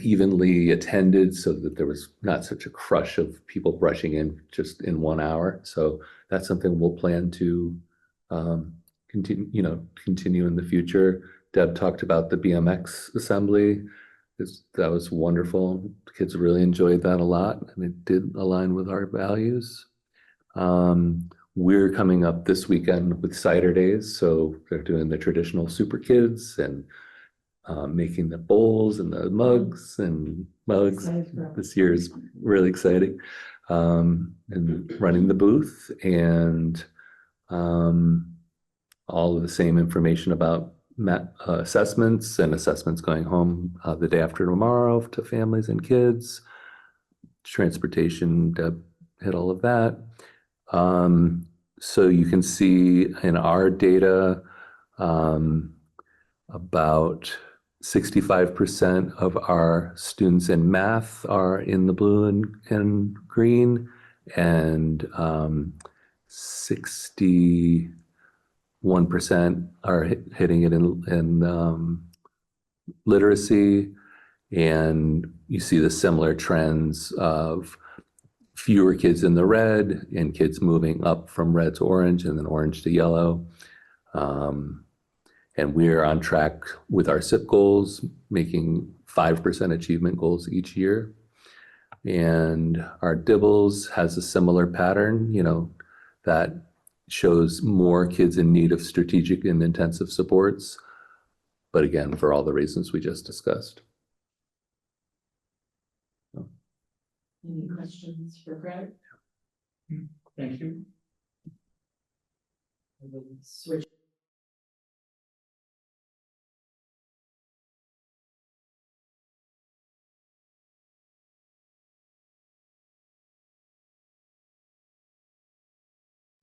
evenly attended so that there was not such a crush of people rushing in just in 1 hour. So that's something we'll plan to continue in the future. Deb talked about the BMX assembly. That was wonderful. The kids really enjoyed that a lot, and it did align with our values. We're coming up this weekend with cider days, so they're doing the traditional super kids and making the bowls and the mugs. This year is really exciting, and running the booth and all of the same information about assessments and assessments going home the day after tomorrow to families and kids. Transportation, Deb hit all of that. So you can see in our data, about 65% of our students in math are in the blue and green, and 61% are hitting it in literacy. And you see the similar trends of fewer kids in the red and kids moving up from red to orange and then orange to yellow. And we're on track with our SIP goals, making 5% achievement goals each year. And our DIBBLES has a similar pattern, that shows more kids in need of strategic and intensive supports. But again, for all the reasons we just discussed. Any questions for Greg? Thank you. Switch.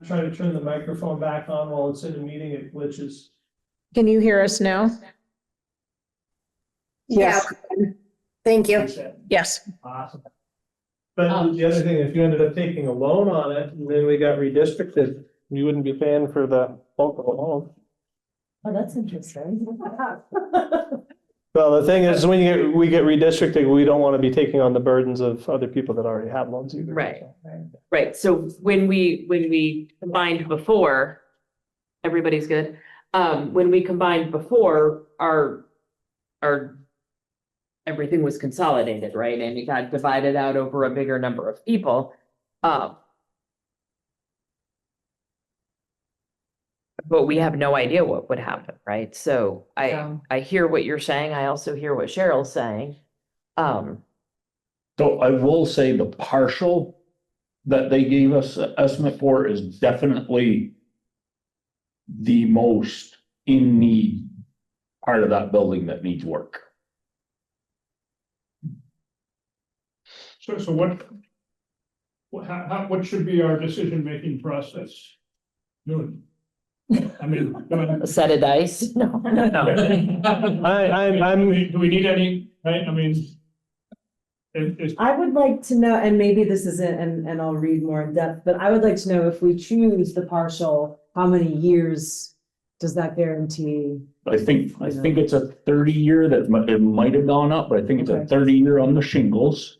Try to turn the microphone back on while it's in a meeting, it glitches. Can you hear us now? Yes. Thank you. Yes. Awesome. But the other thing, if you ended up taking a loan on it, and then we got redistricted, you wouldn't be paying for the bulk of the loan. Oh, that's interesting. Well, the thing is, when we get redistricted, we don't want to be taking on the burdens of other people that already have loans either. Right. Right. So when we combined before, everybody's good. When we combined before, our everything was consolidated, right? And it got divided out over a bigger number of people. But we have no idea what would happen, right? So I hear what you're saying. I also hear what Cheryl's saying. So I will say the partial that they gave us an estimate for is definitely the most in need part of that building that needs work. So what should be our decision-making process? I mean, A set of dice? No. do we need any, right? I mean, I would like to know, and maybe this isn't, and I'll read more in depth, but I would like to know if we choose the partial, how many years does that guarantee? I think it's a 30-year that it might have gone up, but I think it's a 30-year on the shingles.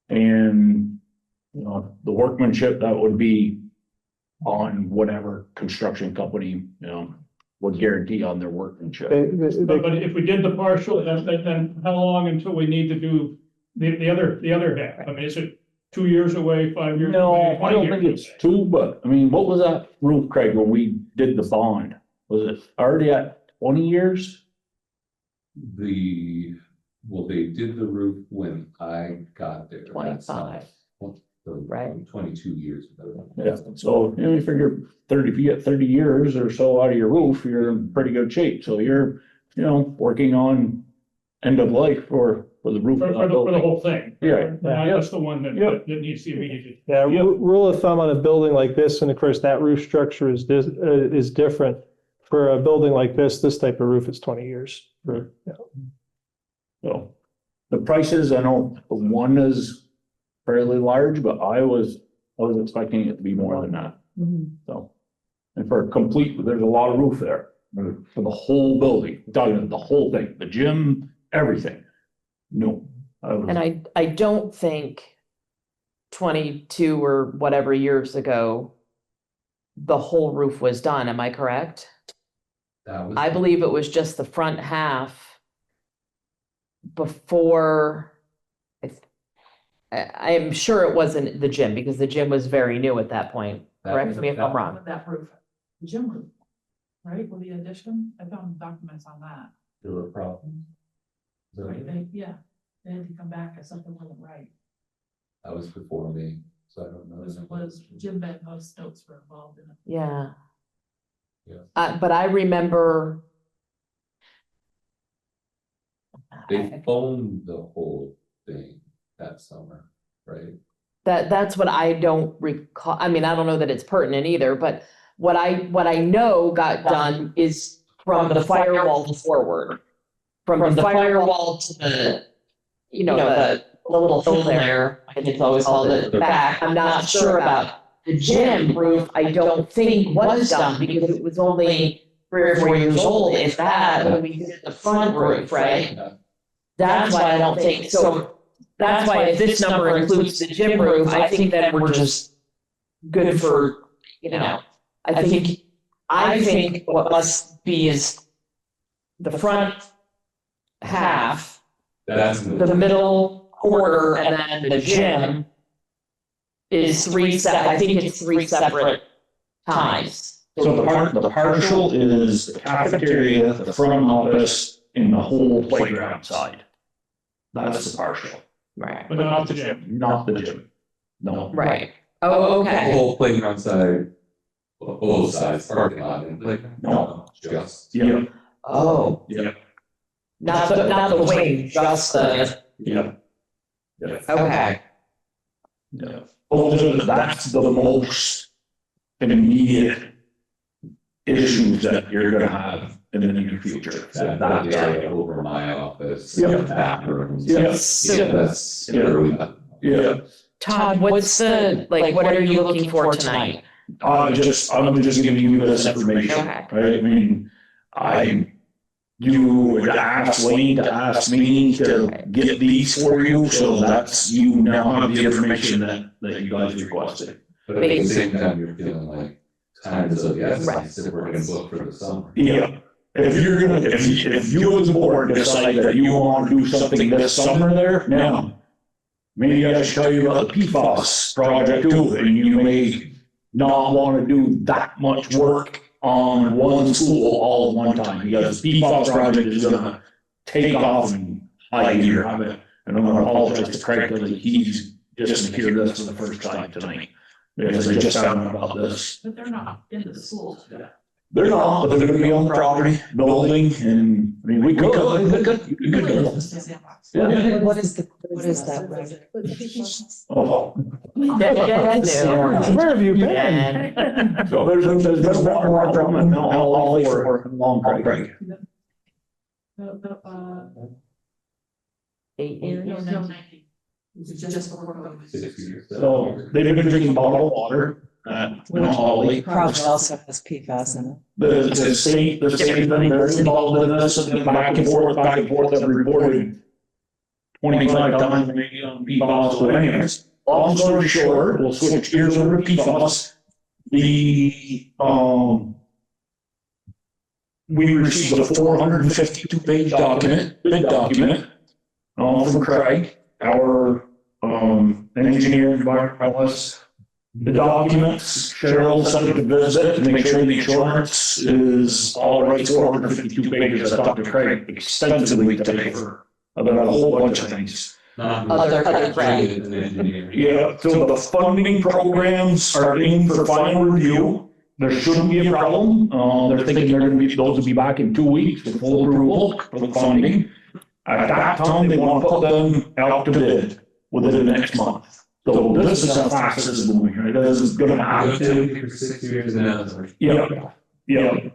And, you know, the workmanship, that would be on whatever construction company, you know, would guarantee on their workmanship. but if we did the partial, then how long until we need to do the other half? I mean, is it 2 years away, 5 years No, away? I don't think it's 2, but I mean, what was that roof, Craig, when we did the bond? Was it already at 20 years? Well, they did the roof when I got there. 25. Right. 22 years ago. Yeah, so, you know, you figure 30, if you get 30 years or so out of your roof, you're in pretty good shape. So you're, you know, working on end of life for the roof. For the whole thing. Yeah. That's the one that needs the immediate. Yeah, rule of thumb on a building like this, and of course, that roof structure is different. For a building like this type of roof is 20 years. So the prices, I know one is fairly large, but I was expecting it to be more than that. So, and for a complete, there's a lot of roof there for the whole building, dug the whole thing, the gym, everything. No. And I don't think 22 or whatever years ago, the whole roof was done. Am I correct? I believe it was just the front half before. I am sure it wasn't the gym because the gym was very new at that point. Correct me if I'm wrong. That roof, the gym roof, right, with the addition, I found documents on that. There were problems. Right, they had to come back if something wasn't right. That was before me, so I don't know. Because it was Jim Van Host notes were involved in it. Yeah. Yeah. But I remember. They phoned the whole thing that summer, right? That's what I don't recall. I mean, I don't know that it's pertinent either, but what I know got done is from the firewall forward. From the firewall to the, you know, the little hill there, I think it's always called it back. I'm not sure about the gym roof. I don't think was done because it was only 3 or 4 years old, if that, when we did the front roof, right? That's why I don't think, so that's why if this number includes the gym roof, I think that we're just good for, you know, I think what must be is the front half, That's the middle quarter, and then the gym is I think it's 3 separate times. So the partial is the cafeteria, the front office, and the whole playground side. That's the partial. Right. But not the gym. Not the gym. No. Right. Oh, the okay. whole playground side, both sides, parking lot and playground. No. Just. Yeah. Oh. Yeah. Not the wing, just the, Yeah. okay. Yeah. That's the most immediate issues that you're gonna have in the near future. That area over my office. Yeah. Bathrooms. Yeah. That's. Yeah. Todd, what's the, like, what are you looking for tonight? I'm just giving you this information, Okay. right? I mean, you would ask Wayne to ask me to get these for you, so that's, you now have the information that you guys requested. But at the same time, you're feeling like time is of the essence if we're gonna book for the summer. Yeah, if you're gonna, if you as a board decide that you want to do something this summer there, now, maybe I should tell you about the PFAS project too, and you may not wanna do that much work on one school all at one time, because the PFAS project is gonna take off in a year. And I'm gonna apologize to Craig, because he's just gonna hear this for the first time tonight, because I just found out about this. But they're not in the schools. They're not, but they're gonna be on the property, building, and, I mean, we could. Yeah. What is that? Oh. Where have you been? So there's been water from all over Long Creek. No, 19. It was just before COVID. 6 years. So they've been drinking bottled water at Holly. Probably also has PFAS in it. The state, they're involved in this, and back and forth, I've reported 25 times maybe on PFAS, but anyways, long story short, we'll switch gears over to PFAS. We received a 452-page bid document, from Craig, our, engineer, environmentalist. The documents, Cheryl sent it to visit to make sure the insurance is all right, 452 pages. I talked to Craig extensively today for about a whole bunch of things. Other Yeah, so the funding programs are in for final review. There shouldn't be a problem. They're thinking those will be back in 2 weeks with full approval for the funding. At that time, they want to put them out to bid within the next month. So this is how fast this is moving, right? This is gonna happen. For 6 years now. Yeah.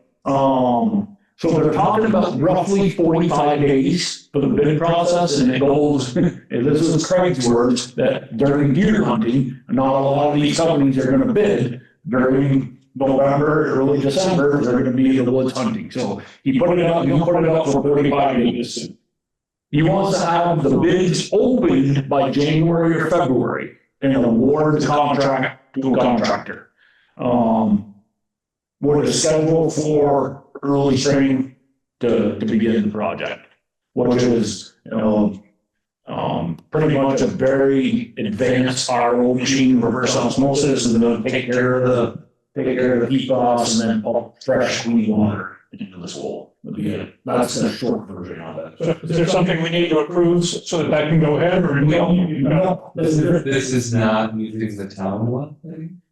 So they're talking about roughly 45 days for the bid process, and it goes, and this is Craig's words, that during deer hunting, not a lot of these companies are gonna bid during November, early December, they're gonna be in the woods hunting. So he'll put it out for 45 days. He wants to have the bids opened by January or February and award the contract to a contractor. We're scheduled for early spring to begin the project, which is, pretty much a very advanced RO machine, reverse osmosis, and then take care of the PFAS and then pump fresh clean water into the school. That's the short version of it. So is there something we need to approve so that can go ahead, or do we all need to know? This is not using the town one?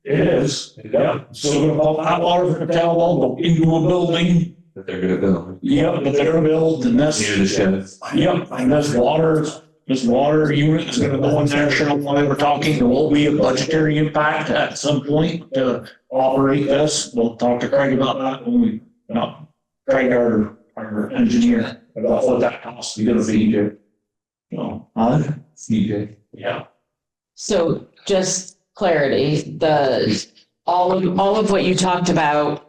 It is, yeah. So all that water from the town will go into a building. That they're gonna build. Yeah, that they're gonna build, and that's. Near the sheds. Yeah, and this water unit is gonna go in there, Cheryl and I were talking, there will be a budgetary impact at some point to operate this. We'll talk to Craig about that when we, Craig, our engineer, about what that costs, we gotta be. CJ. Yeah. So just clarity, all of what you talked about,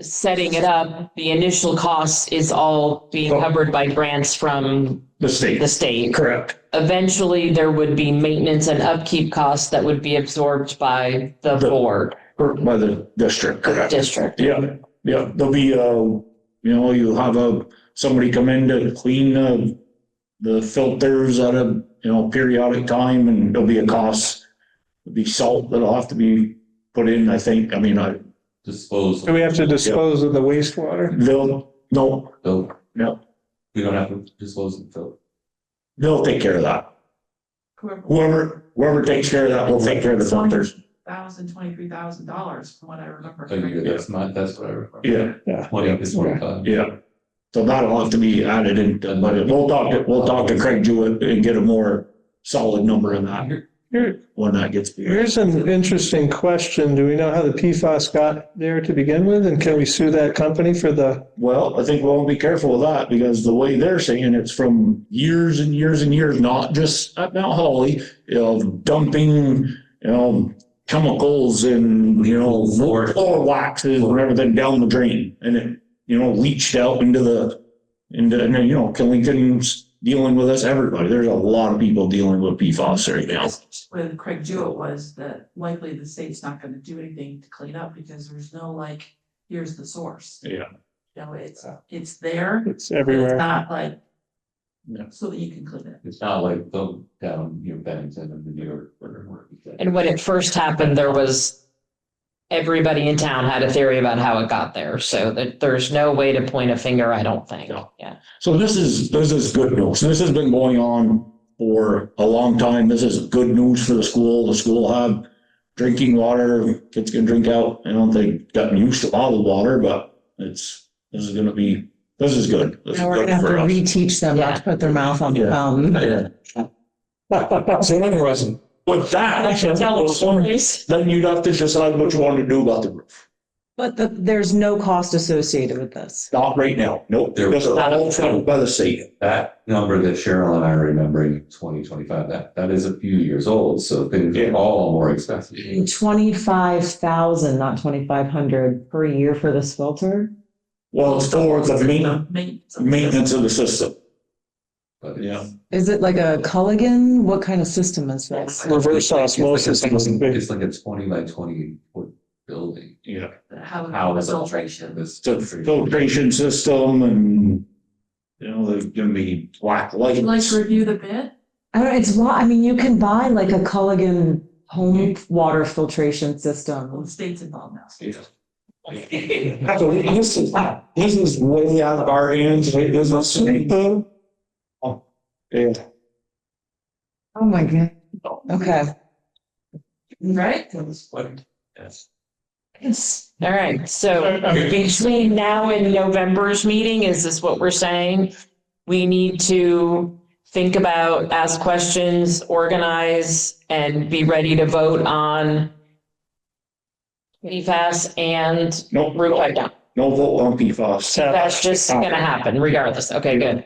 setting it up, the initial cost is all being covered by grants from The state. Correct. Eventually, there would be maintenance and upkeep costs that would be absorbed by the board. Or by the district, correct. District. Yeah, there'll be, you'll have somebody come in to clean the filters at a, periodic time, and there'll be a cost. There'll be salt that'll have to be put in, I think, Dispose. Do we have to dispose of the wastewater? No. We don't have to dispose of the. They'll take care of that. Whoever takes care of that will take care of the filters. $23,000 from what I remember. That's what I remember. Yeah. 20 to 25. Yeah. So that'll have to be added in, but we'll talk to Craig Jewett and get a more solid number in that when that gets. Here's an interesting question. Do we know how the PFAS got there to begin with? And can we sue that company for the? Well, I think we'll be careful with that, because the way they're saying it's from years and years and years, not just at Mount Holly, dumping, chemicals and, floor waxes and everything down the drain, and it, leached out into Killington's dealing with this, everybody. There's a lot of people dealing with PFAS right now. With Craig Jewett was that likely the state's not gonna do anything to clean up because there's no here's the source. Yeah. You know, it's there. It's But everywhere. it's not like, Yeah. so that you can clean it. It's not like the down, Bennington and the New York. where we get- And when it first happened, there was, everybody in town had a theory about how it got there. So that there's no way to point a finger, I don't think. No. Yeah. So this is good news. This has been going on for a long time. This is good news for the school. The school have drinking water. Kids can drink out. I don't think gotten used to bottled water, but this is good. This is Now good we're gonna have to for us. reteach them not to put their mouth on the Yeah. fountain. So interesting. With that, then you'd have to decide what you want to do about the roof. But there's no cost associated with this. Not right now. Nope. This is all funded by the state. That number that Cheryl and I are remembering, 2025, that is a few years old, so things are all more expensive. 25,000, not 2,500 per year for this filter? Well, it's for the maintenance of the system. But Yeah. Is it like a Culligan? What kind of system is this? Reverse osmosis. It's like a 20 by 20 foot building. Yeah. How is the filtration. This It's a filtration system and, there's gonna be black Would you like lights. to review the bid? I mean, you can buy like a Culligan home water filtration Well, system. the state's involved now. This is way out of our hands. This is. Yeah. Oh my God. Okay. Right? Yes. All right. So between now and November's meeting, is this what we're saying? We need to think about, ask questions, organize, and be ready to vote on PFAS and Nope. roof pipe down. No vote on PFAS. That's just gonna happen regardless. Okay, good.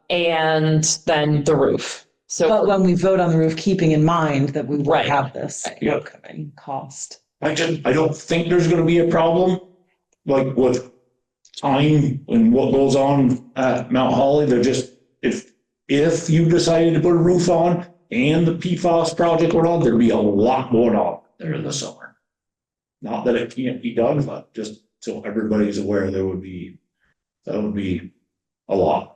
And then the roof. But So, when we vote on the roof, keeping in mind that we will Right. have this Yeah. upcoming cost. I don't think there's gonna be a problem, like with time and what goes on at Mount Holly. They're just, if you decided to put a roof on and the PFAS project went on, there'd be a lot going on there in the summer. Not that it can't be done, but just so everybody's aware, that would be a lot.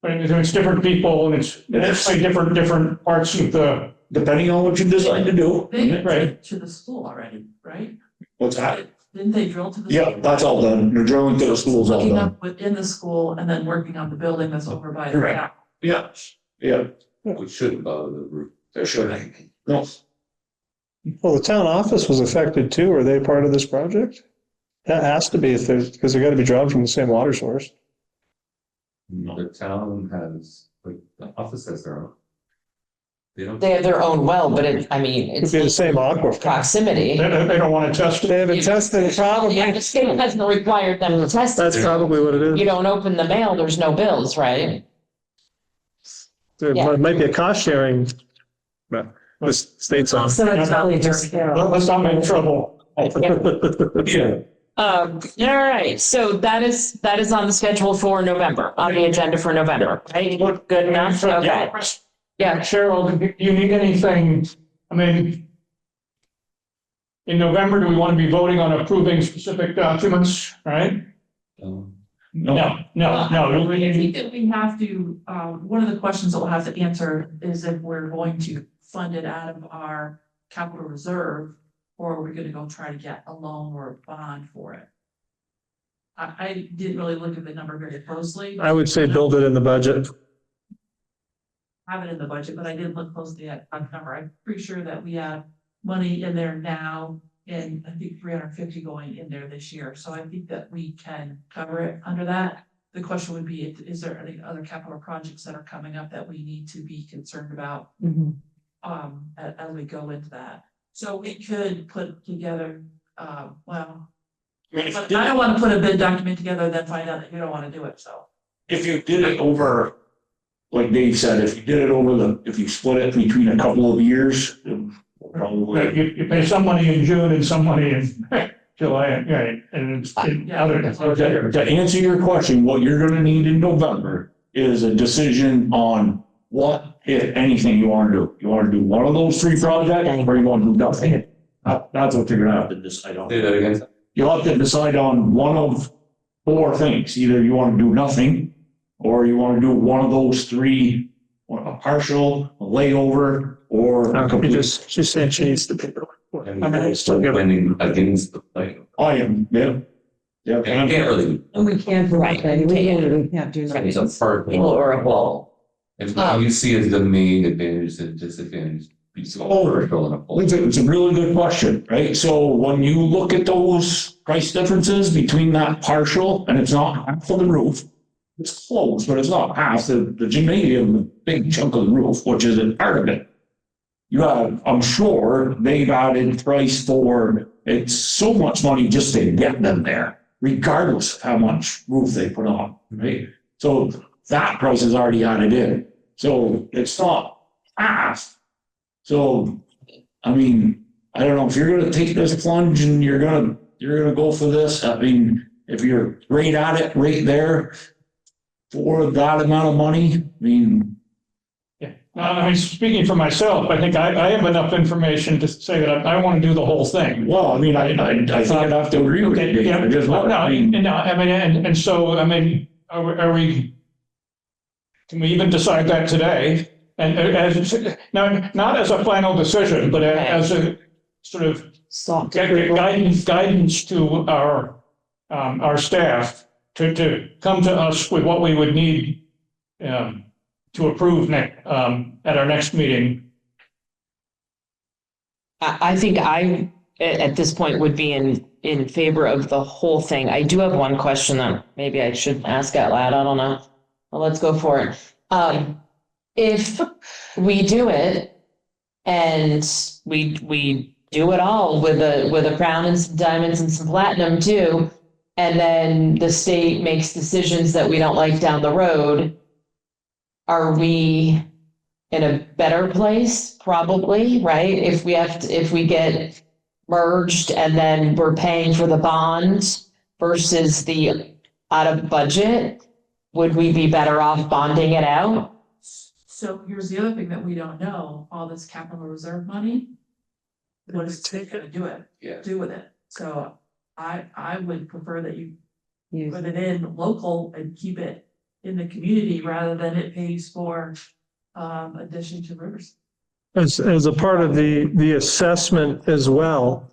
But it's different people and it's like different parts of the, Depending on what you decide to do. They Right. did to the school already, right? What's that? Didn't they drill to the? Yeah, school? that's all done. The drilling to the school's all Looking done. up within the school and then working on the building that's over by the Correct. town. Yeah, yeah, We shouldn't bother the roof. there should. No, Well, the town office was affected too. Are they part of this project? That has to be because they're gotta be drawn from the same water source. The town has, like, the office has their own. they have their own well, but it's It'd be the same aquifer. proximity. they don't want to test They it. haven't tested it probably. Yeah, the state hasn't required them to test That's it. probably what it You is. don't open the mail, there's no bills, right? There Yeah. might be a cost sharing, but the state's on. So it's probably just. Let's not make trouble. yeah, All right, so that is on the schedule for November, on the agenda for November, right? Good enough? Okay. Yeah, Cheryl, do you need anything, in November, do we want to be voting on approving specific documents, right? no, No. I think that we have to, one of the questions that we'll have to answer is if we're going to fund it out of our capital reserve, or are we gonna go try to get a loan or a bond for it? I didn't really look at the number very closely. I would say build it in the budget. Have it in the budget, but I did look closely at the number. I'm pretty sure that we have money in there now, and I think 350 going in there this year. So I think that we can cover it under that. The question would be, is there any other capital projects that are coming up that we need to be concerned about? Mhm. As we go into that? So we could put together, well, but I don't want to put a bid document together and then find out that you don't want to do it, so. if you did it over, like Dave said, if you did it over if you split it between a couple of years, it probably. You pay some money in June and some money in July, right, and it's other. To answer your question, what you're gonna need in November is a decision on what, if anything, you wanna do. You wanna do one of those three projects, or you wanna do nothing? That's what you're gonna have to decide on. Say that again. you'll have to decide on one of four things. Either you want to do nothing, or you want to do one of those three, or a partial, a layover, or a complete. She's saying she needs the paperwork. And I'm still winning against the plan. I am, yeah. Yeah. I can't really. And we can't, Right. we can't do It's a nothing. part. Or a wall. If what you see as the main advantage and disadvantage, be so commercial and a whole. It's a really good question, right? So when you look at those price differences between that partial, and it's not half of the roof, it's close, but it's not half the gymnasium, the big chunk of the roof, which is a part of it. You have, I'm sure they've added price for, it's so much money just to get them there, regardless of how much roof they put on, right? So that price is already added in. So it's not half. So, I mean, I don't know, if you're gonna take this plunge and you're gonna go for this, I mean, if you're right at it, right there, for that amount of money, I mean. I mean, speaking for myself, I think I have enough information to say that I want to do the whole thing. Well, I mean, I think I'd have to agree with you. Yeah, and so, I mean, are we, can we even decide that today? And as, now, not as a final decision, but as a sort of guidance to our staff to come to us with what we would need to approve at our next meeting. I think I, at this point, would be in favor of the whole thing. I do have one question that maybe I should ask out loud. I don't know. Well, let's go for it. If we do it and we do it all with a crown and some diamonds and some platinum too, and then the state makes decisions that we don't like down the road, are we in a better place? Probably, right? If we get merged and then we're paying for the bond versus the out of budget, would we be better off bonding it out? So here's the other thing that we don't know, all this capital reserve money. What is it gonna do with it? So I would prefer that you put it in local and keep it in the community rather than it pays for addition to rivers. As a part of the assessment as well,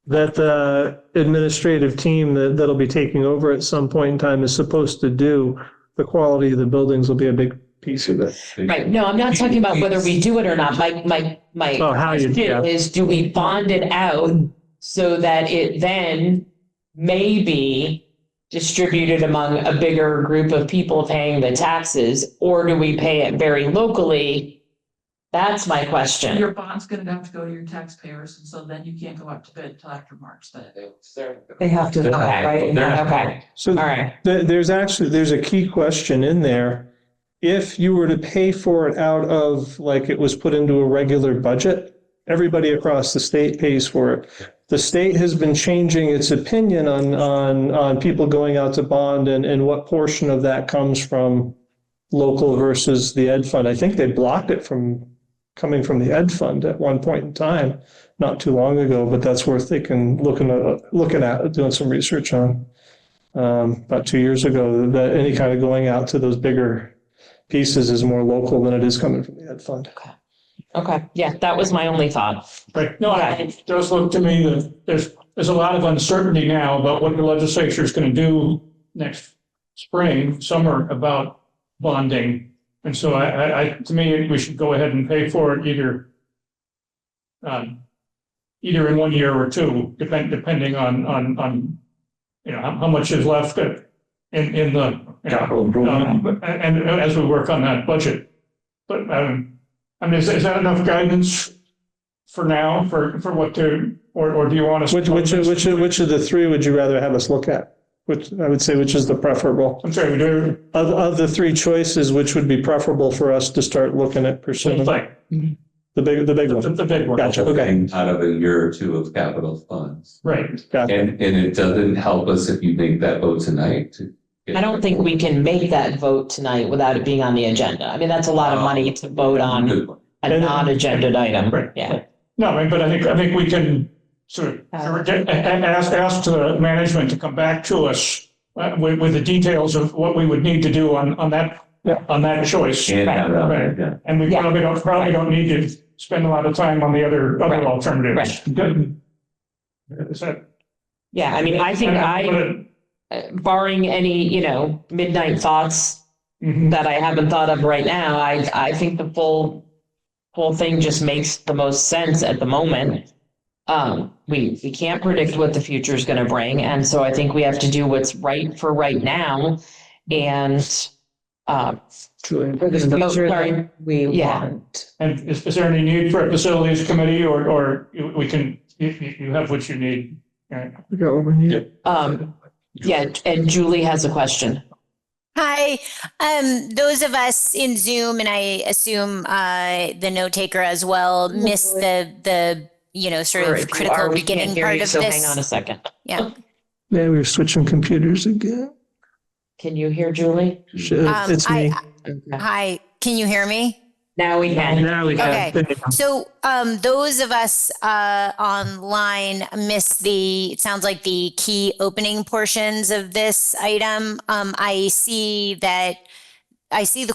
that the administrative team that'll be taking over at some point in time is supposed to do, the quality of the buildings will be a big piece of it. Right. No, I'm not talking about whether we do it or not. My question is, do we bond it out so that it then may be distributed among a bigger group of people paying the taxes, or do we pay it very locally? That's my question. Your bond's gonna have to go to your taxpayers, and so then you can't go out to bid till after March. They have to, right? Okay. So All right. there's a key question in there. If you were to pay for it out of, like it was put into a regular budget, everybody across the state pays for it. The state has been changing its opinion on people going out to bond and what portion of that comes from local versus the ed fund. I think they blocked it from coming from the ed fund at one point in time, not too long ago, but that's worth looking at doing some research on. About 2 years ago, that any kind of going out to those bigger pieces is more local than it is coming from the ed fund. Okay. Yeah, that was my only thought. Right. No, it does look to me that there's a lot of uncertainty now about what the legislature is going to do next summer about bonding. And so to me, we should go ahead and pay for it either in 1 year or two, depending on how much is left in the Capital improvement. and as we work on that budget. But I mean, is that enough guidance for now for what to, or do you want us? Which of the three would you rather have us look at? Which I would say, which is the preferable? I'm sorry, we do. Of the three choices, which would be preferable for us to start looking at pursuing? The big one. The big one. Gotcha. Okay. Out of a year or two of capital funds. Right. Gotcha. And it doesn't help us if you make that vote tonight. I don't think we can make that vote tonight without it being on the agenda. I mean, that's a lot of money to vote on a non-agenda item. Right. Yeah. No, I mean, but I think we can So ask the management to come back to us with the details of what we would need to do on that choice. Right. And we probably don't need to spend a lot of time on the other alternatives. Good. Is that? Yeah, I mean, I think barring any, midnight thoughts that I haven't thought of right now, I think the whole thing just makes the most sense at the moment. We can't predict what the future is going to bring. And so I think we have to do what's right for right now. And, For the future, we want. And is there any need for a facilities committee or we can, you have what you need? Right. We got what we need. Yeah, and Julie has a question. Hi, those of us in Zoom, and I assume the note taker as well, missed the sort of critical beginning part of so this. Hang on a second. Yeah. Yeah, we're switching computers again. Can you hear Julie? It's me. Hi, can you hear me? Now we can. Now we can. Okay, so those of us online missed it sounds like the key opening portions of this item. I see the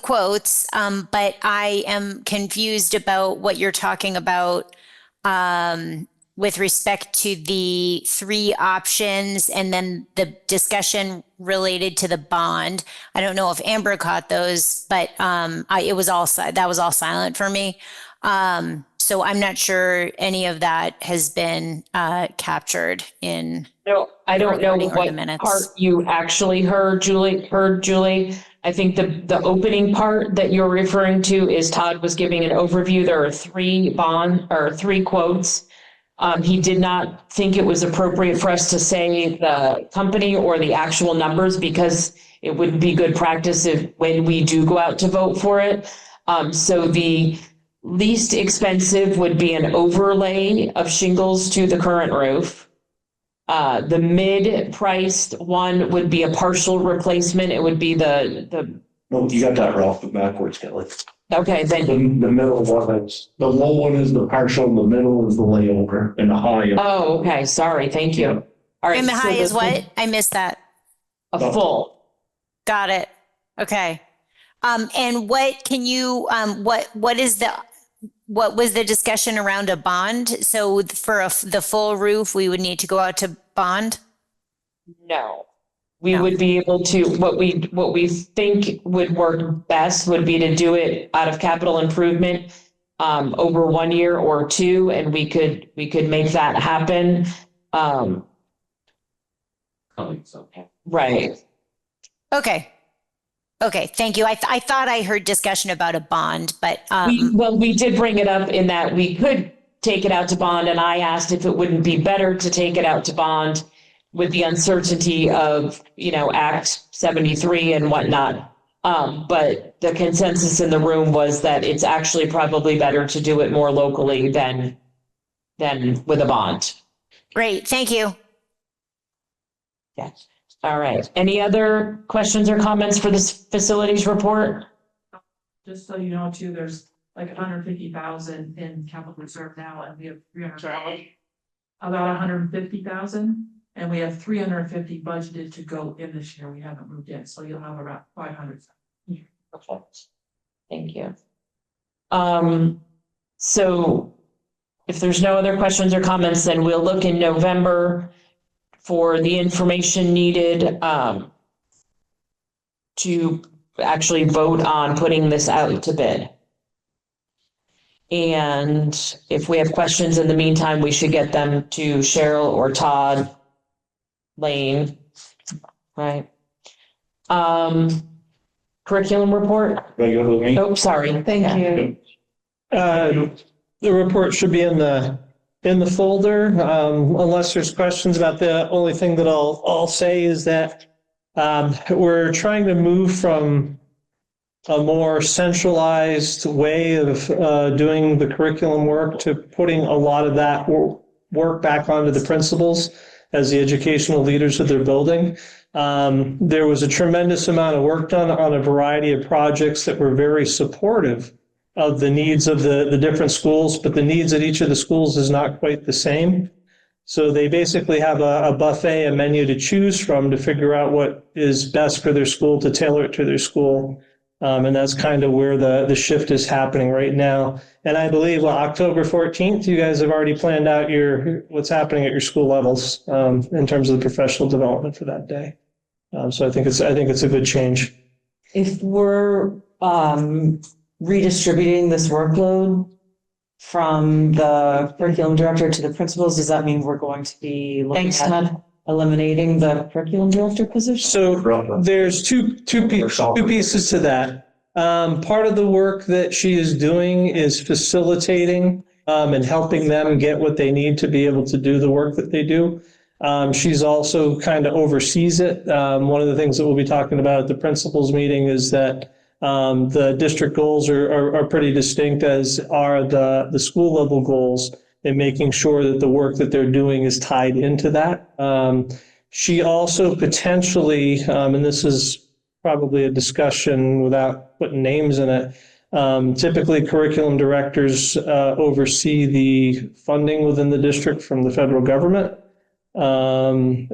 quotes, but I am confused about what you're talking about with respect to the 3 options and then the discussion related to the bond. I don't know if Amber caught those, but that was all silent for me. So I'm not sure any of that has been captured in. No, I don't know what part you actually heard, Julie. I think the opening part that you're referring to is Todd was giving an overview. There are 3 quotes. He did not think it was appropriate for us to say the company or the actual numbers because it wouldn't be good practice when we do go out to vote for it. So the least expensive would be an overlay of shingles to the current roof. The mid-priced one would be a partial replacement. It would be the. No, you got that Ralph backwards, Kelly. Okay, then. The middle one is, the low one is the partial, the middle is the layover, and the high. Oh, okay, sorry, thank you. All right. And the high is what? I missed that. A full. Got it. Okay. And what can you, what was the discussion around a bond? So for the full roof, we would need to go out to bond? No. We would be able to, what we think would work best would be to do it out of capital improvement over 1 year or 2, and we could make that happen. Right. Okay. Okay, thank you. I thought I heard discussion about a bond, but. We did bring it up in that we could take it out to bond, and I asked if it wouldn't be better to take it out to bond with the uncertainty of, Act 73 and whatnot. But the consensus in the room was that it's actually probably better to do it more locally than with a bond. Great, thank you. Yes. All right. Any other questions or comments for this facilities report? Just so you know too, there's like 150,000 in capital reserve now, and we have 300, about 150,000. And we have 350 budgeted to go in this year. We haven't moved in, so you'll have around 500. Perfect. Thank you. So if there's no other questions or comments, then we'll look in November for the information needed to actually vote on putting this out to bid. And if we have questions in the meantime, we should get them to Cheryl or Todd, Lane, right? Curriculum report? Oh, sorry. Thank you. The report should be in the folder, unless there's questions about the only thing that I'll say is that we're trying to move from a more centralized way of doing the curriculum work to putting a lot of that work back onto the principals as the educational leaders of their building. There was a tremendous amount of work done on a variety of projects that were very supportive of the needs of the different schools, but the needs at each of the schools is not quite the same. So they basically have a buffet, a menu to choose from to figure out what is best for their school, to tailor it to their school. And that's kind of where the shift is happening right now. And I believe, well, October 14th, you guys have already planned out what's happening at your school levels in terms of the professional development for that day. So I think it's a good change. If we're redistributing this workload from the curriculum director to the principals, does that mean we're going to be looking at eliminating the curriculum director position? So there's two pieces to that. Part of the work that she is doing is facilitating and helping them get what they need to be able to do the work that they do. She's also kind of oversees it. One of the things that we'll be talking about at the principals meeting is that the district goals are pretty distinct, as are the school level goals, and making sure that the work that they're doing is tied into that. She also potentially, and this is probably a discussion without putting names in it, typically curriculum directors oversee the funding within the district from the federal government.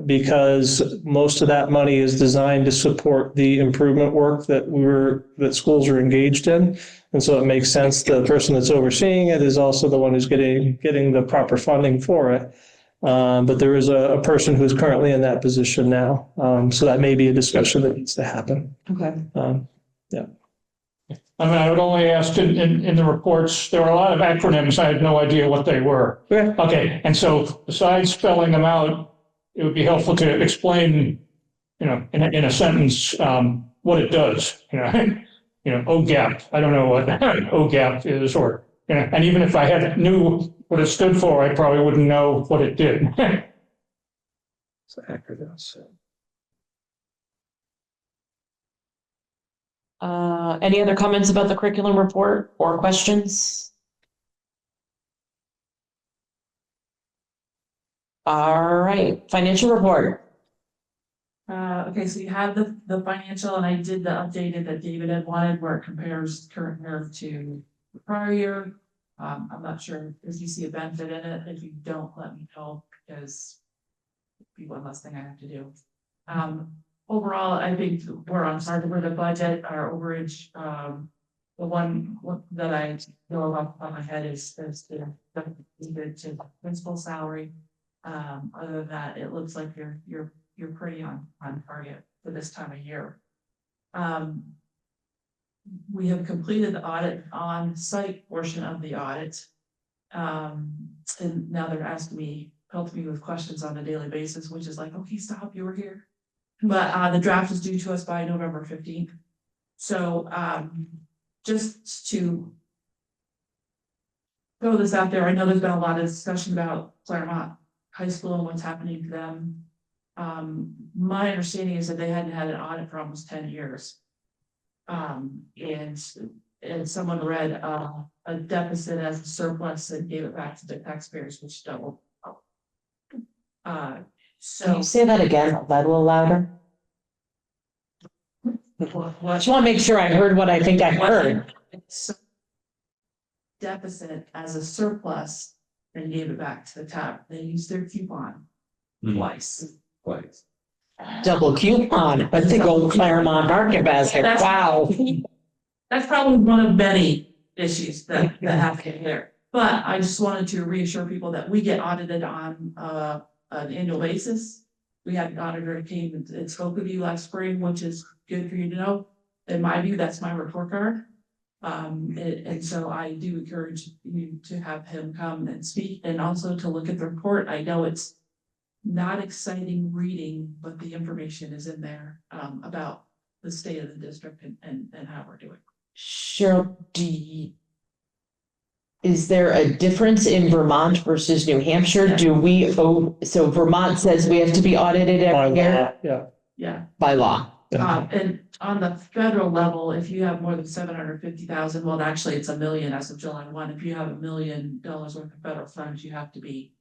Because most of that money is designed to support the improvement work that schools are engaged in. And so it makes sense the person that's overseeing it is also the one who's getting the proper funding for it. But there is a person who's currently in that position now. So that may be a discussion that needs to happen. Okay. Yeah. I mean, I would only ask in the reports, there were a lot of acronyms. I had no idea what they were. Yeah. Okay, and so besides spelling them out, it would be helpful to explain, in a sentence, what it does, OGAP. I don't know what OGAP is, or, and even if I knew what it stood for, I probably wouldn't know what it did. It's acronyms. Any other comments about the curriculum report or questions? All right, financial report. Okay, so you have the financial, and I did the updated that David had wanted, where it compares current year to the prior year. I'm not sure if you see a benefit in it. If you don't, let me know, because it'd be one less thing I have to do. Overall, I think we're on target with the budget, our overage. The one that I know off the top of my head is the principal salary. Other than that, it looks like you're pretty on target for this time of year. We have completed the audit on-site portion of the audit. And now they're asking me, pelting me with questions on a daily basis, which is like, okay, stop, you were here. But the draft is due to us by November 15th. So just to throw this out there, I know there's been a lot of discussion about Claremont High School and what's happening to them. My understanding is that they hadn't had an audit for almost 10 years. And someone read a deficit as a surplus and gave it back to the taxpayers, which doubled. So Can you say that again, a little louder? I just want to make sure I heard what I think I heard. Deficit as a surplus and gave it back to the top. They used their coupon twice. Double coupon, a big old Claremont market basket. Wow. That's probably one of many issues that happen there. But I just wanted to reassure people that we get audited on an annual basis. We had an auditor that came and spoke with you last spring, which is good for you to know. In my view, that's my report card. And so I do encourage you to have him come and speak, and also to look at the report. I know it's not exciting reading, but the information is in there about the state of the district and how we're doing. Cheryl, is there a difference in Vermont versus New Hampshire? Yeah. So Vermont says we have to be audited every year? Yeah. By law. And on the federal level, if you have more than 750,000, well, actually it's $1 million as of July 1. If you have $1 million worth of federal funds, you have to be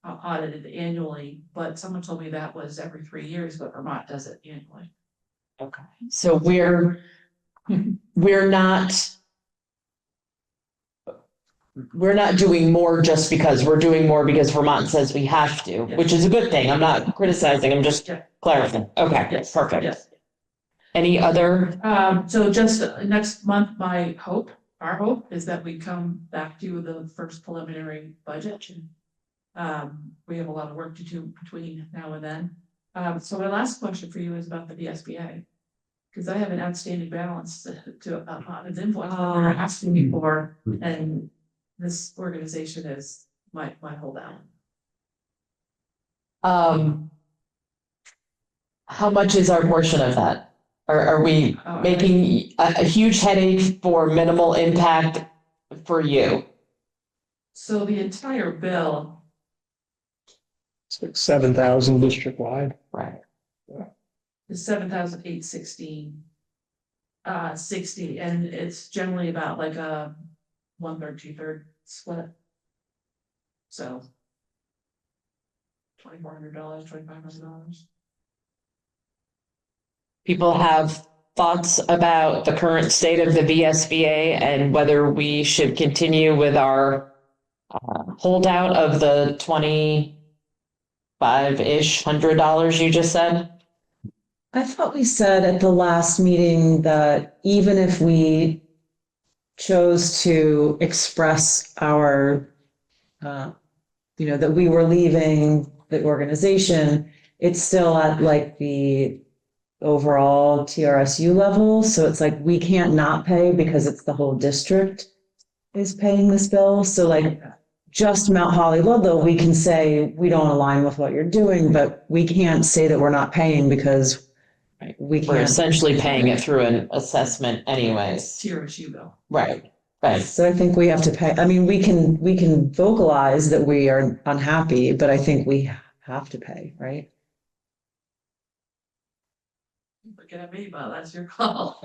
audited annually. But someone told me that was every 3 years, but Vermont does it annually. Okay. So we're not we're not doing more just because we're doing more because Vermont says we have to, which is a good thing. I'm not criticizing, I'm just Yeah. clarifying. Okay, Yes, perfect. yes. Any other? So just next month, our hope is that we come back to you with the first preliminary budget. We have a lot of work to do between now and then. So my last question for you is about the VSBA. Because I have an outstanding balance on an invoice that they're asking me for, and this organization is my holdout. How much is our portion of that? Are we making a huge headache for minimal impact for you? So the entire bill, It's like 7,000 district wide. Right. is 7,816. 60, and it's generally about like a 1/3, 2/3 split. So $2,400, $2,500. People have thoughts about the current state of the VSBA and whether we should continue with our holdout of the $25-ish $100 you just said? I thought we said at the last meeting that even if we chose to express our, that we were leaving the organization, it's still at like the overall TRSU level. So it's like, we can't not pay because it's the whole district is paying this bill. So like just Mount Holly Ludlow, we can say, we don't align with what you're doing, but we can't say that we're not paying because we We're can't. essentially paying it through an assessment anyways. TRSU bill. Right, right. So I think we have to pay, I mean, we can vocalize that we are unhappy, but I think we have to pay, right? Looking at me, but that's your call.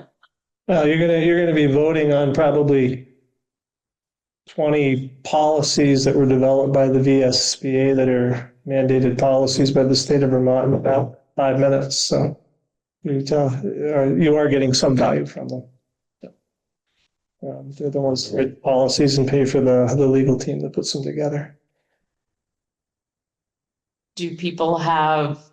Well, you're gonna be voting on probably 20 policies that were developed by the VSBA that are mandated policies by the state of Vermont in about 5 minutes, so you are getting some value from them. They're the ones that write policies and pay for the legal team that puts them together. Do people have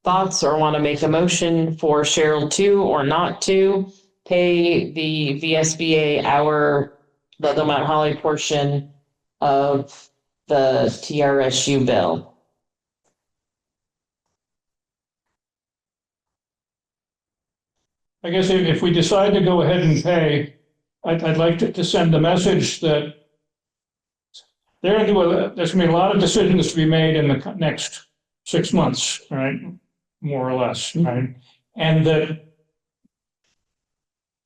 thoughts or want to make a motion for Cheryl to or not to pay the VSBA our Ludlow-Mount Holly portion of the TRSU bill? I guess if we decide to go ahead and pay, I'd like to send the message that there's gonna be a lot of decisions to be made in the next 6 months, right? More or less, right? And that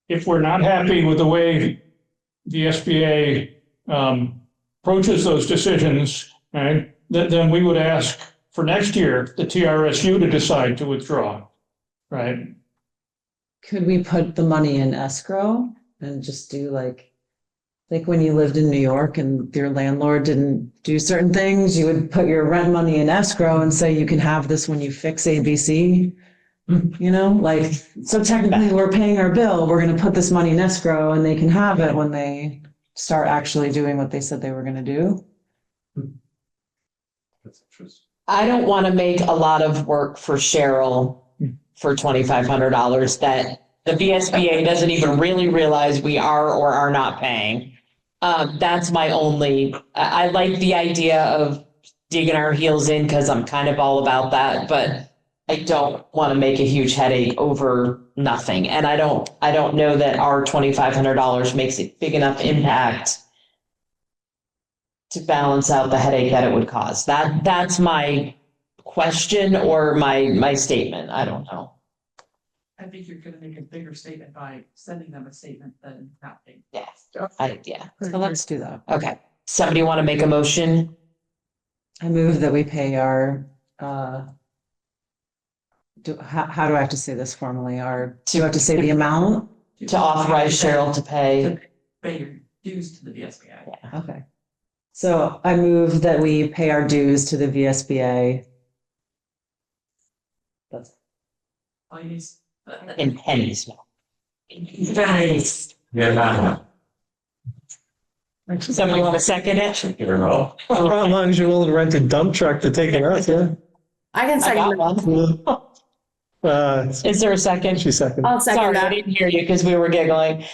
if we're not happy with the way the SBA approaches those decisions, right, then we would ask for next year, the TRSU to decide to withdraw, right? Could we put the money in escrow and just do like when you lived in New York and your landlord didn't do certain things, you would put your rent money in escrow and say you can have this when you fix ABC? So technically we're paying our bill, we're gonna put this money in escrow and they can have it when they start actually doing what they said they were gonna do. I don't want to make a lot of work for Cheryl for $2,500 that the VSBA doesn't even really realize we are or are not paying. That's my only, I like the idea of digging our heels in because I'm kind of all about that, but I don't want to make a huge headache over nothing. And I don't know that our $2,500 makes a big enough impact to balance out the headache that it would cause. That's my question or my statement. I don't know. I think you're gonna make a bigger statement by sending them a statement than not paying. Yes. So let's do that. Okay. Somebody want to make a motion? I move that we pay our, how do I have to say this formally? Do you have to say the amount? To authorize Cheryl to pay. To pay your dues to the VSBA. Yeah. Okay. So I move that we pay our dues to the VSBA. That's All you need. In pennies. Pennies. Yeah. Somebody want to second it? As long as you're willing to rent a dump truck to take it out, yeah. I can I second got that. one. Is there a second? She seconded. I'll second Sorry, I that. didn't hear you because we were giggling.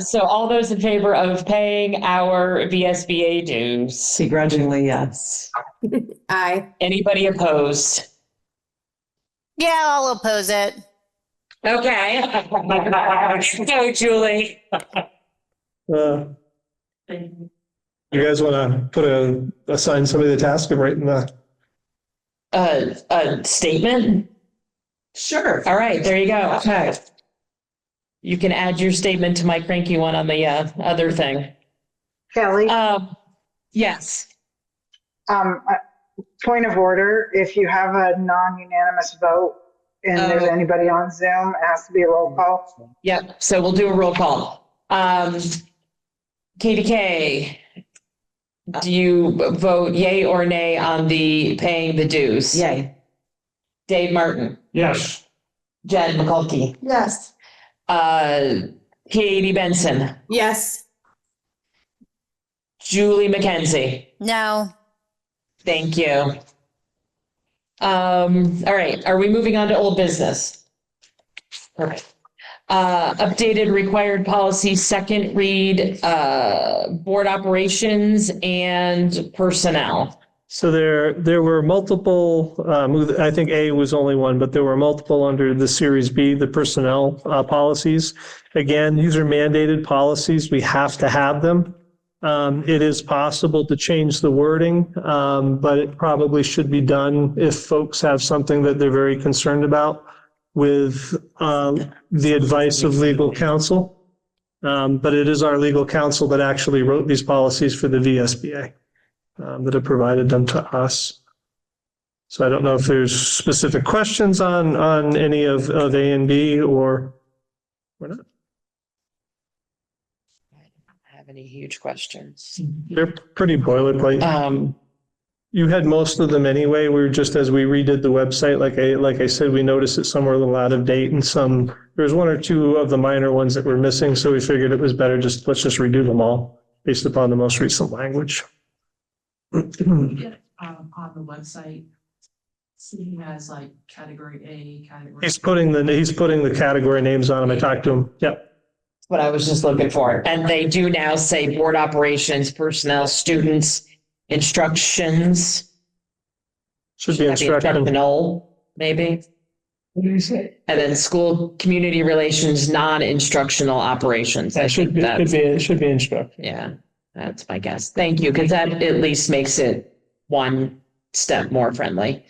So all those in favor of paying our VSBA dues? Begrudgingly, yes. Aye. Anybody opposed? Yeah, I'll oppose it. Okay. Go, Julie. You guys want to assign somebody the task of writing the, A statement? Sure. All right, there you go. Okay. You can add your statement to my cranky one on the other thing. Kelly, Yes. point of order, if you have a non-unanimous vote and there's Oh. anybody on Zoom, it has to be a roll call. Yep, so we'll do a roll call. KDK, do you vote yay or nay on the paying the dues? Yay. Dave Martin, Yes. Jen McCulkey, Yes. Katie Benson, Yes. Julie McKenzie. No. Thank you. All right, are we moving on to old business? Perfect. Updated required policy, second read, board operations and personnel. so there were multiple, I think A was only one, but there were multiple under the Series B, the personnel policies. Again, these are mandated policies. We have to have them. It is possible to change the wording, but it probably should be done if folks have something that they're very concerned about with the advice of legal counsel. But it is our legal counsel that actually wrote these policies for the VSBA, that have provided them to us. So I don't know if there's specific questions on any of A and B or not. Have any huge questions? They're pretty boilerplate. You had most of them anyway. We were just, as we redid the website, like I said, we noticed that some were a little out of date and some, there was one or two of the minor ones that were missing. So we figured it was better let's just redo them all based upon the most recent language. On the website, seeing as like category A, category. He's putting the category names on them. I talked to him. Yep. What I was just looking for. And they do now say board operations, personnel, students, instructions. Should be instruction. Instructional, maybe. What do you say? And then school community relations, non-instructional operations. It should be instruction. Yeah, that's my guess. Thank you, because that at least makes it one step more friendly.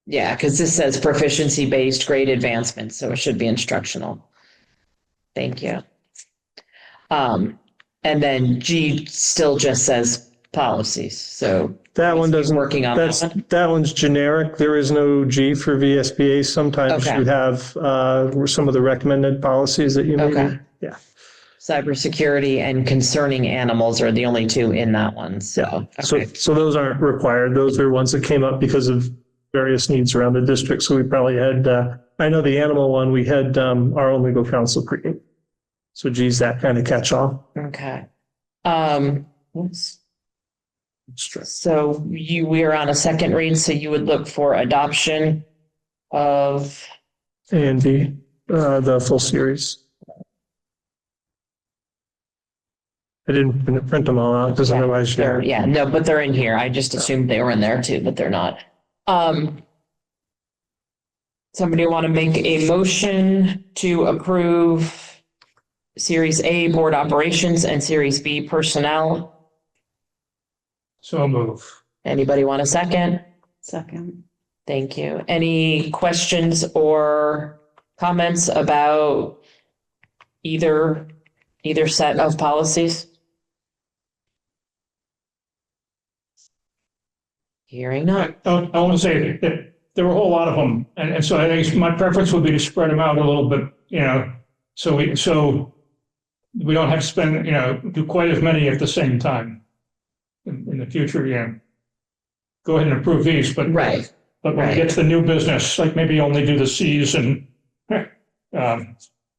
Yeah, because this says proficiency-based grade advancement, so it should be instructional. Thank you. And then G still just says policies, so. That one doesn't. Working on that one? That one's generic. There is no G for VSBA. Sometimes Okay. you have some of the recommended policies that you may. Okay. Yeah. Cybersecurity and concerning animals are the only two in that one, so. Okay. So those aren't required. Those are ones that came up because of various needs around the district. So we probably had, I know the animal one, we had our own legal counsel create. So geez, that kind of catch all. Okay. So we are on a second read, so you would look for adoption of. A and B, the full series. I didn't print them all out because otherwise. No, but they're in here. I just assumed they were in there too, but they're not. Somebody want to make a motion to approve Series A board operations and Series B personnel? So move. Anybody want a second? Second. Thank you. Any questions or comments about either set of policies? Hearing none. I want to say that there were a whole lot of them. And so I think my preference would be to spread them out a little bit, so we don't have to spend, do quite as many at the same time in the future, Go ahead and approve these, but. Right. But when we get to the new business, like maybe only do the Cs and,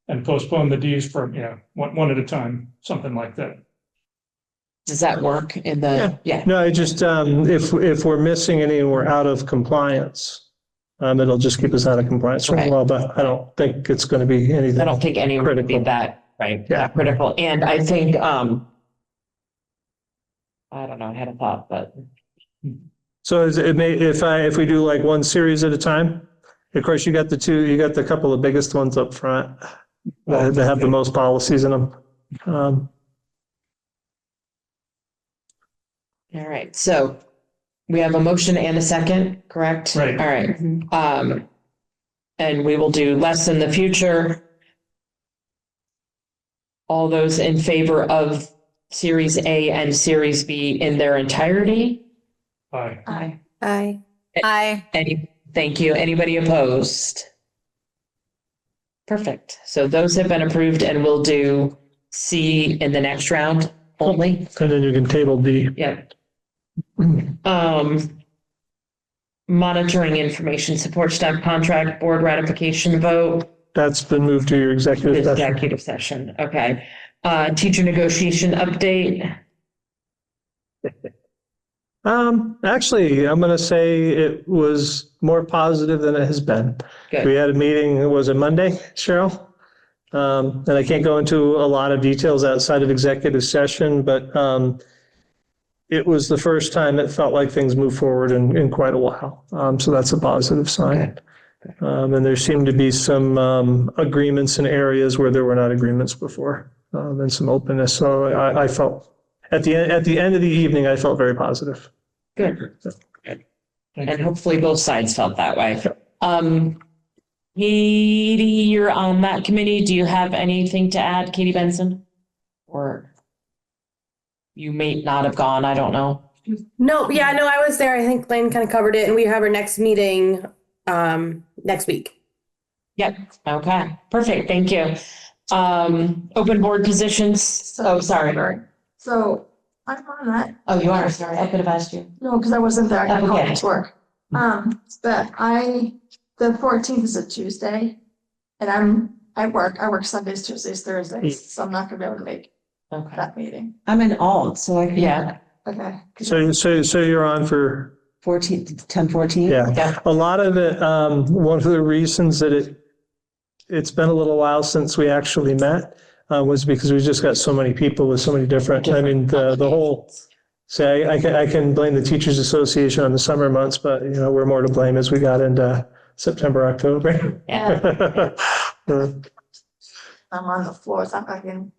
and postpone the Ds for, one at a time, something like that. Does that work in the, yeah, No, I just, if we're missing any and we're out of compliance, it'll just keep us out of compliance for a Right. while, but I don't think it's going to be anything. I don't think anyone would be critical. that, right, Yeah. that critical. And I think, I don't know, I had a thought, but So is it may, if we do like one series at a time, of course, you got the couple of biggest ones up front that have the most policies in them. all right, so we have a motion and a second, correct? Right. All right, and we will do less in the future. All those in favor of Series A and Series B in their entirety? Aye. Aye. Aye. Aye. Thank you. Anybody opposed? Perfect. So those have been approved and we'll do C in the next round only. And then you can table D. Yeah. Monitoring information support staff contract board ratification vote. That's been moved to your executive session. Executive session. Okay. Teacher negotiation update. Actually, I'm going to say it was more positive than it has been. Good. We had a meeting, was it Monday, Cheryl? And I can't go into a lot of details outside of executive session, but it was the first time it felt like things moved forward in quite a while. So that's a positive sign. And there seemed to be some agreements in areas where there were not agreements before, and some openness. So I felt, at the end of the evening, I felt very positive. Good. And hopefully both sides felt that way. Katie, you're on that committee. Do you have anything to add, Katie Benson? Or you may not have gone, I don't know. No, yeah, no, I was there. I think Lane kind of covered it, and we have our next meeting next week. Yep, okay, perfect, thank you. Open board positions, oh, sorry. So I'm on that. Oh, you are, sorry, I could have asked you. No, because I wasn't there. I got Okay. called to work. But the 14th is a Tuesday and I work Sundays, Tuesdays, Thursdays, so I'm not gonna be able to make Okay, that meeting. I'm in alt, so I can. yeah, Okay. So you're on for, 10/14. yeah. yeah, A lot of it, one of the reasons that it's been a little while since we actually met was because we just got so many people with so many different, I mean, the whole, say, I can blame the Teachers Association on the summer months, but, we're more to blame as we got into September, October. yeah. I'm on the floor, so I can.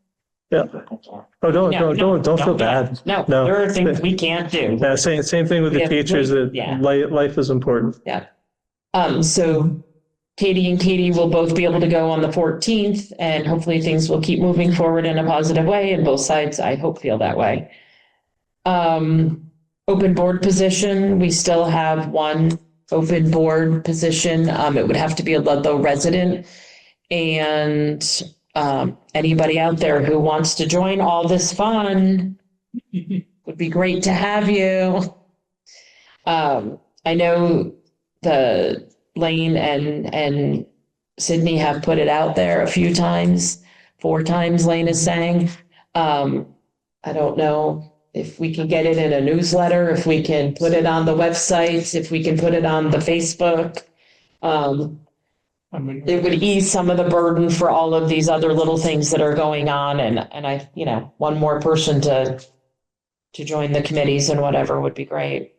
Yeah. I can't. Oh, don't No, feel bad. No, No. there are things we can't do. Yeah, same thing with the Yeah, teachers, that yeah. life is important. So Katie and Katie will both be able to go on the 14th and hopefully things will keep moving forward in a positive way and both sides, I hope, feel that way. Open board position, we still have one open board position. It would have to be a Ludlow resident. And anybody out there who wants to join all this fun, would be great to have you. I know the Lane and Sydney have put it out there a few times, 4 times Lane is saying. I don't know if we can get it in a newsletter, if we can put it on the website, if we can put it on the Facebook. I mean, It would ease some of the burden for all of these other little things that are going on and I, one more person to join the committees and whatever would be great.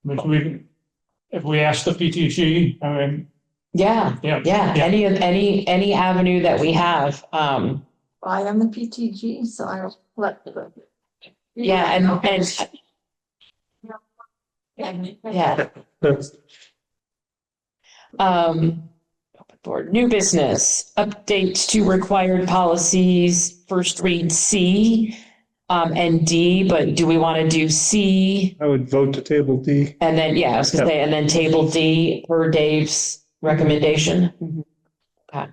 if we ask the PTG, I mean, Yeah, yeah. any avenue that we have, I am the PTG, so I'll let the. yeah, yeah. Open board, new business, updates to required policies, first read C, and D, but do we want to do C? I would vote to table D. And then, yeah, I was gonna say, and then table D per Dave's recommendation? Okay.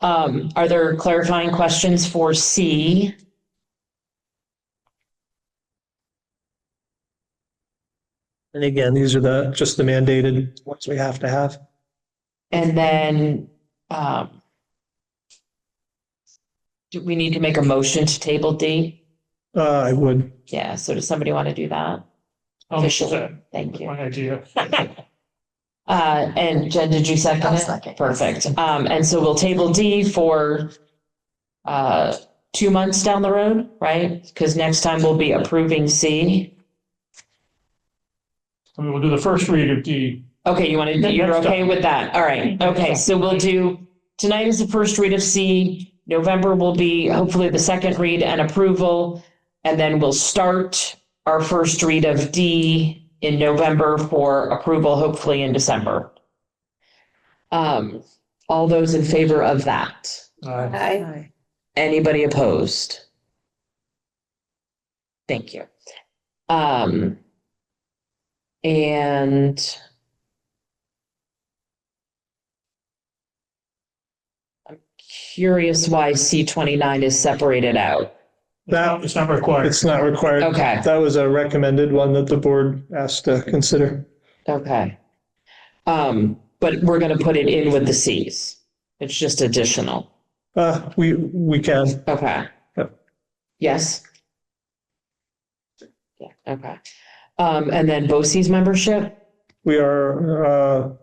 Are there clarifying questions for C? And again, these are just the mandated ones we have to have. And then, Do we need to make a motion to table D? I would. Yeah, so does somebody want to do that? I'll make that Thank you. my idea. And Jen, did you second I'll it? second. Perfect. And so we'll table D for 2 months down the road, right? Because next time we'll be approving C. I mean, we'll do the first read of D. Okay, you're okay with that? All right. Okay, so we'll do, tonight is the first read of C. November will be hopefully the second read and approval. And then we'll start our first read of D in November for approval, hopefully in December. All those in favor of that? Aye. Anybody opposed? Thank you. And I'm curious why C29 is separated out. It's not required. It's not required. Okay. That was a recommended one that the board asked to consider. Okay. But we're gonna put it in with the Cs. It's just additional. We can. Okay. Yep. Yes? Yeah, okay. And then BOCES membership? We are,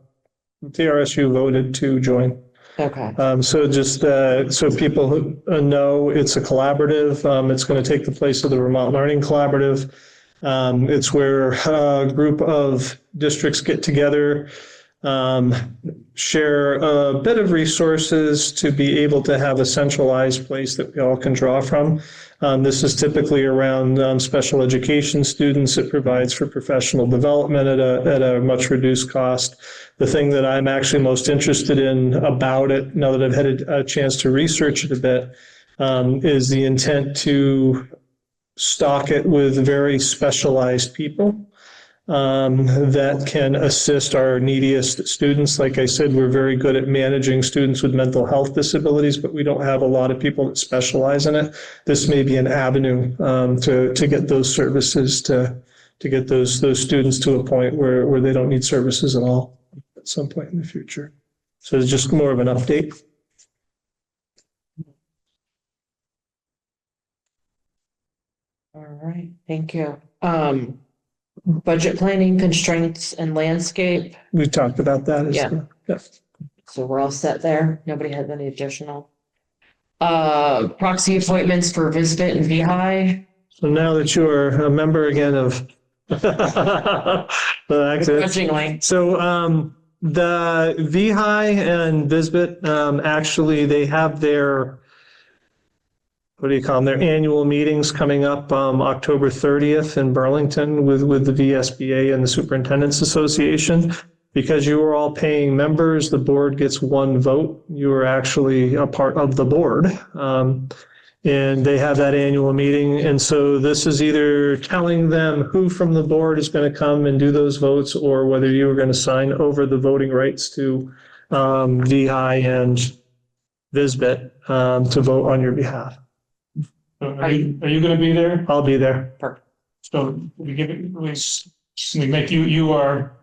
TRSU voted to join. Okay. So just, so people who know, it's a collaborative. It's going to take the place of the Vermont Learning Collaborative. It's where a group of districts get together, share a bit of resources to be able to have a centralized place that we all can draw from. This is typically around special education students. It provides for professional development at a much reduced cost. The thing that I'm actually most interested in about it, now that I've had a chance to research it a bit, is the intent to stock it with very specialized people that can assist our neediest students. Like I said, we're very good at managing students with mental health disabilities, but we don't have a lot of people that specialize in it. This may be an avenue to get those services, to get those students to a point where they don't need services at all at some point in the future. So it's just more of an update. All right, thank you. Budget planning, constraints, and landscape. We talked about that. Yeah. So we're all set there. Nobody has any additional. Proxy appointments for Visbit and VHI. So now that you are a member again of Begrudgingly. So the VHI and Visbit, actually, they have their, what do you call them, their annual meetings coming up October 30th in Burlington with the VSBA and the Superintendent's Association. Because you are all paying members, the board gets one vote. You are actually a part of the board. And they have that annual meeting. And so this is either telling them who from the board is going to come and do those votes, or whether you are going to sign over the voting rights to VHI and Visbit to vote on your behalf. Are you going to be there? I'll be there. Perfect. So we give it, we make you are.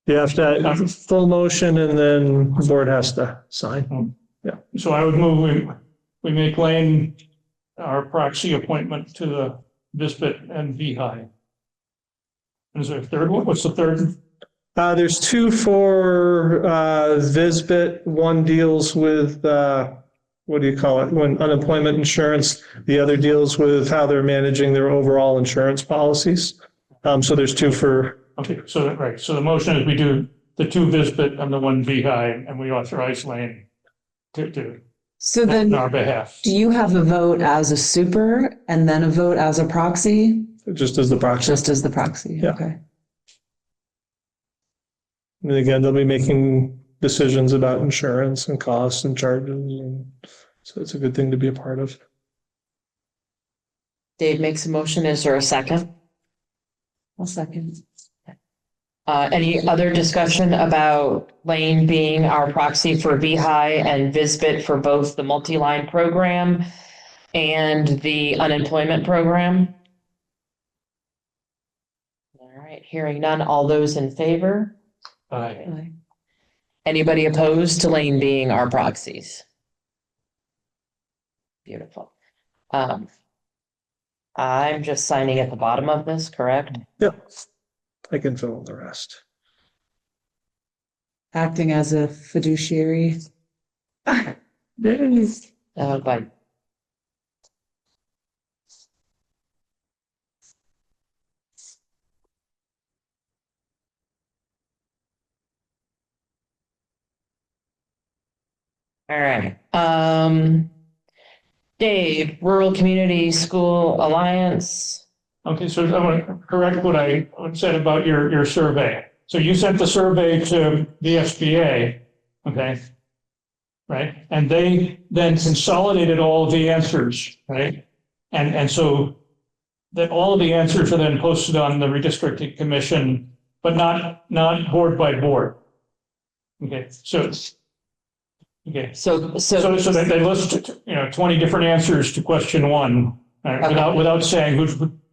You have to full motion and then the board has to sign. Yeah. So I would move we make Lane our proxy appointment to the Visbit and VHI. Is there a third one? What's the third? There's two for Visbit. One deals with what do you call it? When unemployment insurance. The other deals with how they're managing their overall insurance policies. So there's two for. Okay, so right. So the motion is we do the two Visbit and the one VHI, and we authorize Lane to So then, on our behalf. do you have a vote as a super and then a vote as a proxy? Just as the proxy. Just as the proxy, Yeah. okay. And again, they'll be making decisions about insurance and costs and charges. And so it's a good thing to be a part of. Dave makes a motion. Is there a second? I'll second. Any other discussion about Lane being our proxy for VHI and Visbit for both the multi-line program and the unemployment program? All right, hearing none. All those in favor? Aye. Anybody opposed to Lane being our proxies? Beautiful. I'm just signing at the bottom of this, correct? Yep. I can fill in the rest. Acting as a fiduciary. By all right. Dave, Rural Community School Alliance. Okay, so I want to correct what I said about your survey. So you sent the survey to the SBA, okay? Right, and they then consolidated all of the answers, right? And so that all of the answers are then posted on the redistricting commission, but not board by board. Okay, so it's, okay. So they list, 20 different answers to question one, okay, without saying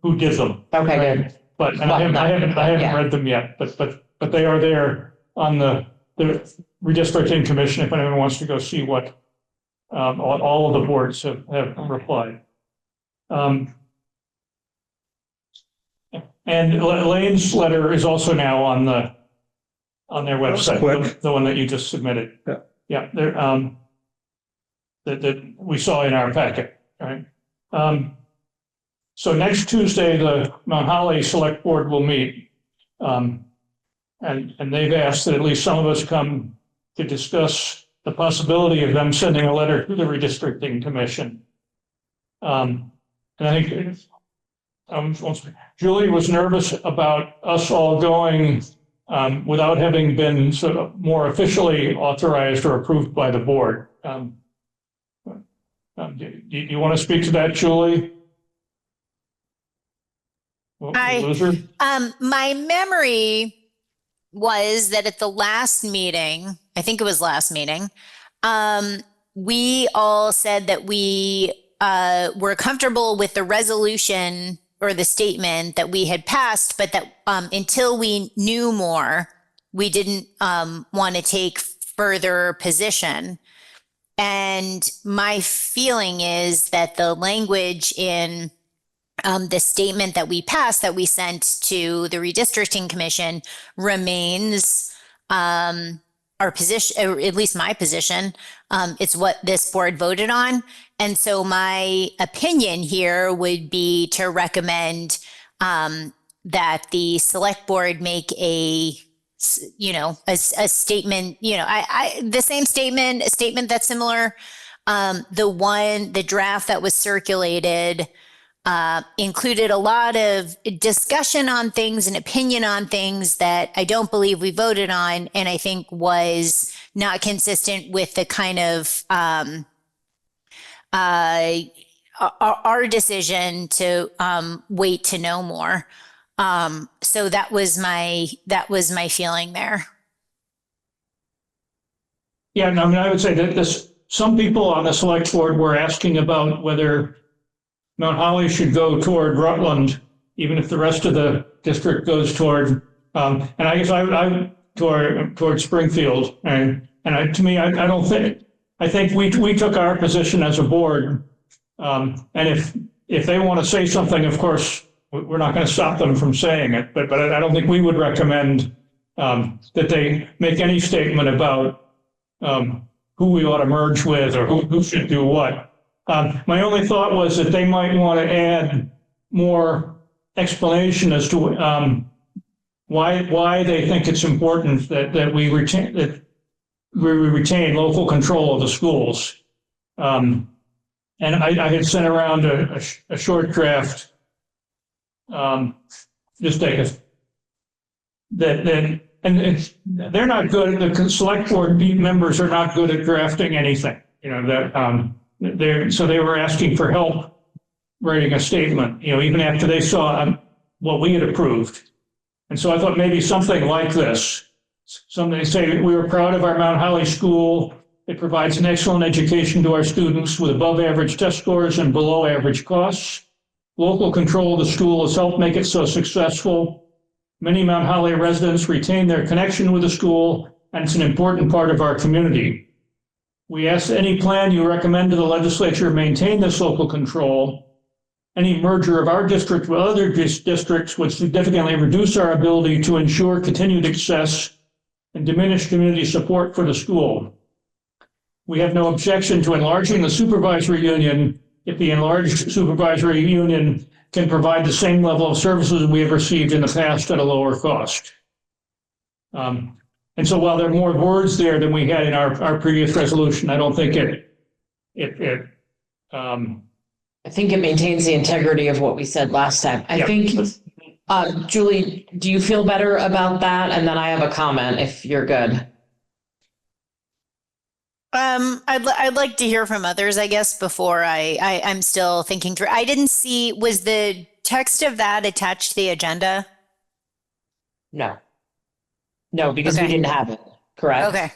who did them. Okay, right? good. But and I haven't read them yet, but they are there on the redistricting commission if anyone wants to go see what all of the boards have replied. And Elaine's letter is also now on their website, the one that you just submitted. Yeah, they're that we saw in our packet, right? So next Tuesday, the Mount Holly Select Board will meet. And they've asked that at least some of us come to discuss the possibility of them sending a letter to the redistricting commission. And I think Julie was nervous about us all going without having been sort of more officially authorized or approved by the board. Do you want to speak to that, Julie? My memory was that at the last meeting, I think it was last meeting, we all said that we were comfortable with the resolution or the statement that we had passed, but that until we knew more, we didn't want to take further position. And my feeling is that the language in the statement that we passed, that we sent to the redistricting commission, remains our position, or at least my position. It's what this board voted on. And so my opinion here would be to recommend that the select board make a statement, the same statement, a statement that's similar. The draft that was circulated included a lot of discussion on things and opinion on things that I don't believe we voted on, and I think was not consistent with the kind of our decision to wait to know more. So that was my feeling there. Yeah, no, I mean, I would say that some people on the select board were asking about whether Mount Holly should go toward Rutland, even if the rest of the district goes toward, and I guess I toward Springfield. And to me, I don't think, I think we took our position as a board. And if they want to say something, of course, we're not going to stop them from saying it, but I don't think we would recommend that they make any statement about who we ought to merge with or who should do what. My only thought was that they might want to add more explanation as to why they think it's important that we retain local control of the schools. And I had sent around a short draft. Just take a and they're not good. The select board members are not good at drafting anything. So they were asking for help writing a statement, even after they saw what we had approved. And so I thought maybe something like this. Something say, we were proud of our Mount Holly school. It provides an excellent education to our students with above average test scores and below average costs. Local control of the school has helped make it so successful. Many Mount Holly residents retain their connection with the school, and it's an important part of our community. We ask any plan you recommend to the legislature maintain this local control. Any merger of our district with other districts would significantly reduce our ability to ensure continued access and diminish community support for the school. We have no objection to enlarging the supervisory union if the enlarged supervisory union can provide the same level of services we have received in the past at a lower cost. And so while there are more words there than we had in our previous resolution, I don't think I think it maintains the integrity of what we said last time. I think, Julie, do you feel better about that? And then I have a comment if you're good. I'd like to hear from others, I guess, before I'm still thinking through. I didn't see, was the text of that attached to the agenda? No, because we didn't have it, correct? Okay.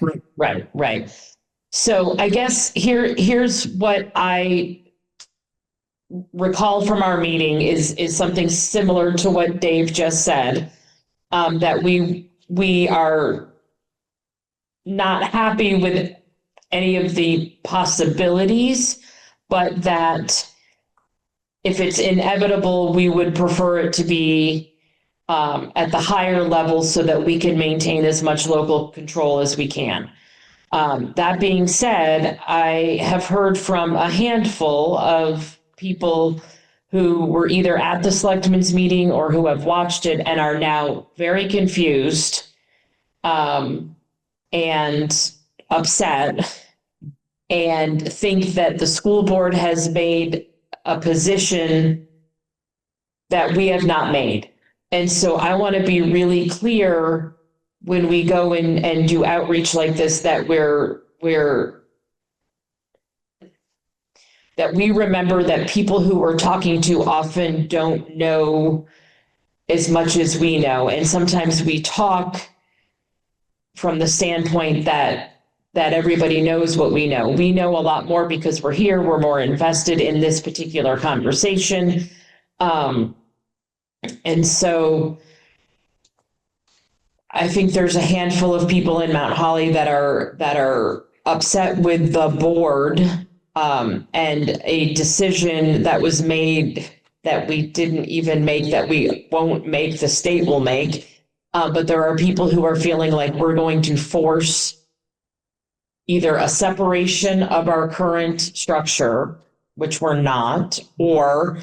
Right. So I guess here's what I recall from our meeting is something similar to what Dave just said, that we are not happy with any of the possibilities, but that if it's inevitable, we would prefer it to be at the higher level so that we can maintain as much local control as we can. That being said, I have heard from a handful of people who were either at the selectmen's meeting or who have watched it and are now very confused and upset and think that the school board has made a position that we have not made. And so I want to be really clear when we go in and do outreach like this, that that we remember that people who we're talking to often don't know as much as we know. And sometimes we talk from the standpoint that everybody knows what we know. We know a lot more because we're here, we're more invested in this particular conversation. And so I think there's a handful of people in Mount Holly that are upset with the board and a decision that was made that we didn't even make, that we won't make, the state will make. But there are people who are feeling like we're going to force either a separation of our current structure, which we're not, or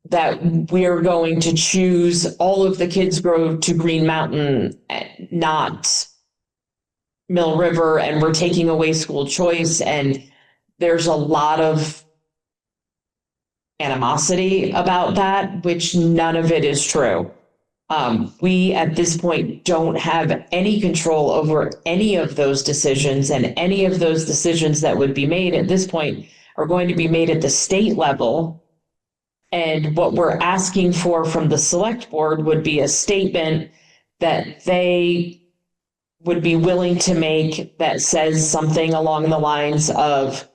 that we're going to choose all of the kids go to Green Mountain, not Mill River, and we're taking away school choice. And there's a lot of animosity about that, which none of it is true. We at this point don't have any control over any of those decisions, and any of those decisions that would be made at this point are going to be made at the state level. And what we're asking for from the select board would be a statement that they would be willing to make that says something along the lines of,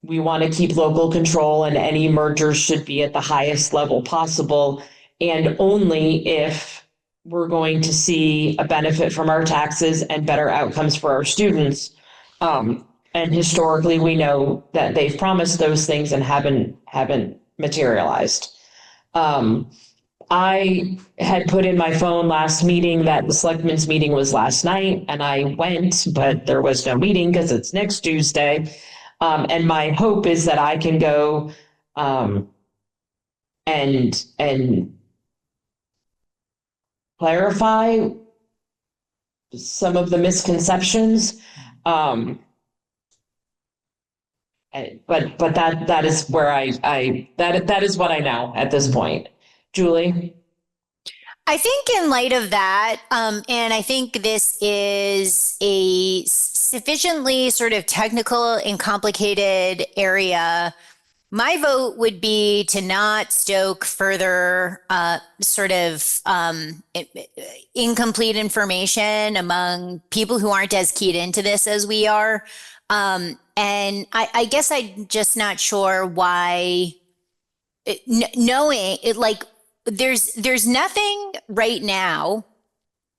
we want to keep local control and any mergers should be at the highest level possible, and only if we're going to see a benefit from our taxes and better outcomes for our students. And historically, we know that they've promised those things and haven't materialized. I had put in my phone last meeting that the selectmen's meeting was last night, and I went, but there was no meeting because it's next Tuesday. And my hope is that I can go and clarify some of the misconceptions. But that is where that is what I know at this point. Julie? I think in light of that, and I think this is a sufficiently sort of technical and complicated area, my vote would be to not stoke further sort of incomplete information among people who aren't as keyed into this as we are. And I guess I'm just not sure why, knowing it, like, there's nothing right now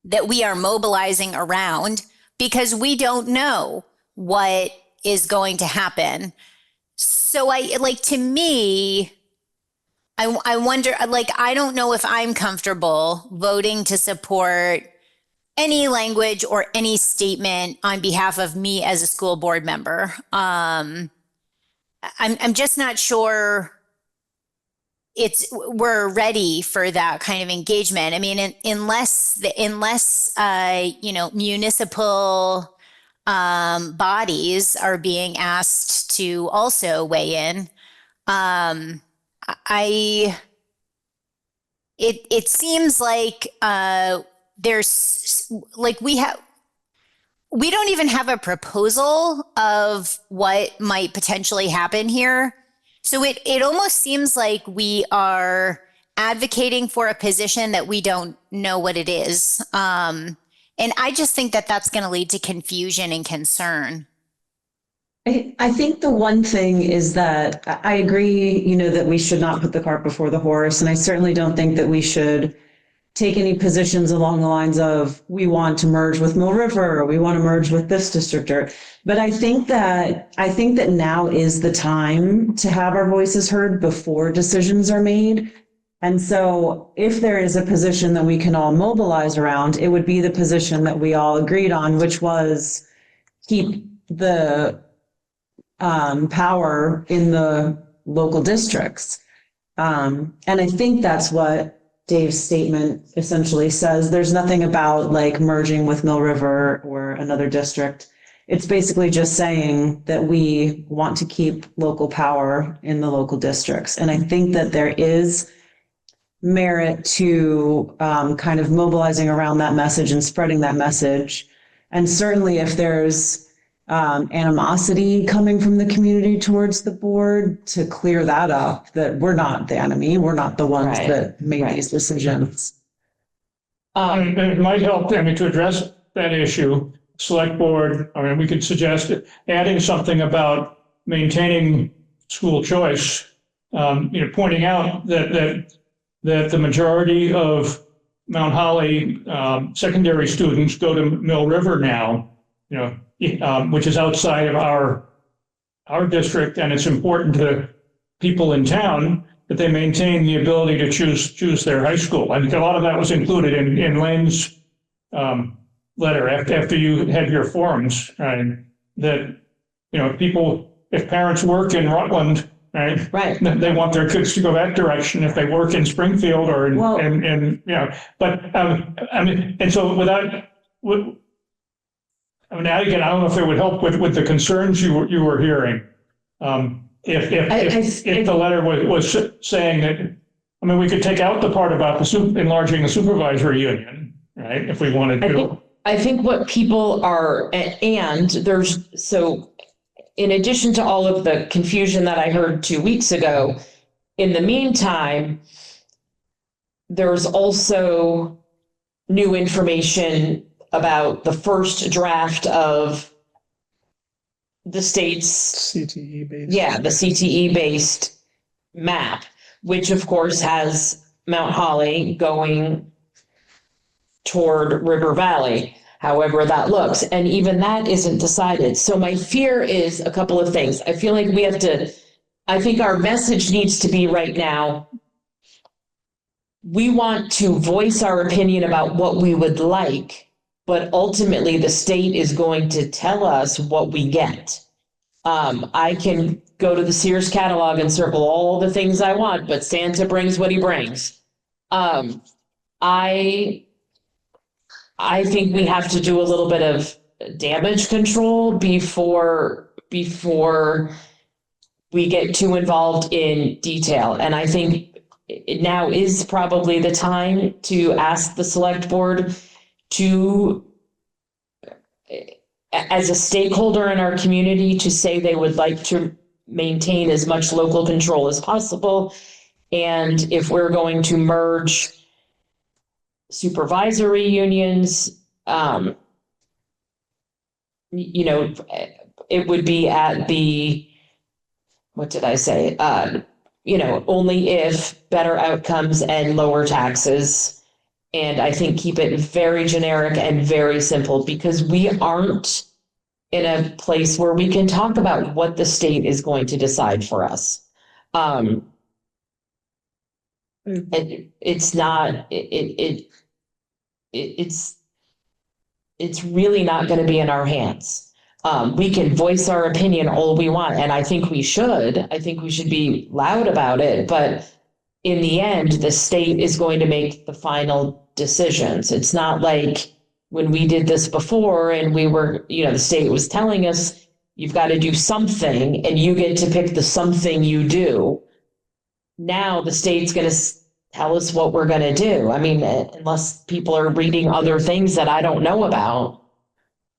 that we are mobilizing around because we don't know what is going to happen. So to me, I wonder, I don't know if I'm comfortable voting to support any language or any statement on behalf of me as a school board member. I'm just not sure we're ready for that kind of engagement. I mean, unless municipal bodies are being asked to also weigh in. It seems like there's we don't even have a proposal of what might potentially happen here. So it almost seems like we are advocating for a position that we don't know what it is. And I just think that that's going to lead to confusion and concern. I think the one thing is that I agree, that we should not put the cart before the horse. And I certainly don't think that we should take any positions along the lines of, we want to merge with Mill River, or we want to merge with this district. But I think that now is the time to have our voices heard before decisions are made. And so if there is a position that we can all mobilize around, it would be the position that we all agreed on, which was keep the power in the local districts. And I think that's what Dave's statement essentially says. There's nothing about merging with Mill River or another district. It's basically just saying that we want to keep local power in the local districts. And I think that there is merit to kind of mobilizing around that message and spreading that message. And certainly if there's animosity coming from the community towards the board, to clear that up, that we're not the enemy, we're not the ones that made these decisions. It might help, to address that issue, select board, we could suggest adding something about maintaining school choice, pointing out that the majority of Mount Holly secondary students go to Mill River now, which is outside of our district, and it's important to people in town that they maintain the ability to choose their high school. I think a lot of that was included in Lane's letter after you had your forums, right? That people, if parents work in Rutland, right, they want their kids to go that direction. If they work in Springfield or and so without. Again, I don't know if it would help with the concerns you were hearing. If the letter was saying that, we could take out the part about enlarging the supervisory union, right? If we wanted to. I think what people are, and so in addition to all of the confusion that I heard 2 weeks ago, in the meantime, there's also new information about the first draft of the state's CTE based. Yeah, the CTE based map, which of course has Mount Holly going toward River Valley, however that looks. And even that isn't decided. So my fear is a couple of things. I feel like I think our message needs to be right now, we want to voice our opinion about what we would like, but ultimately the state is going to tell us what we get. I can go to the Sears catalog and circle all the things I want, but Santa brings what he brings. I think we have to do a little bit of damage control before we get too involved in detail. And I think now is probably the time to ask the select board to, as a stakeholder in our community, to say they would like to maintain as much local control as possible. And if we're going to merge supervisory unions, it would be at the, what did I say? Only if better outcomes and lower taxes. And I think keep it very generic and very simple, because we aren't in a place where we can talk about what the state is going to decide for us. It's not, it's really not going to be in our hands. We can voice our opinion all we want, and I think we should. I think we should be loud about it, but in the end, the state is going to make the final decisions. It's not like when we did this before and we were, the state was telling us, you've got to do something and you get to pick the something you do. Now the state's going to tell us what we're going to do. I mean, unless people are reading other things that I don't know about.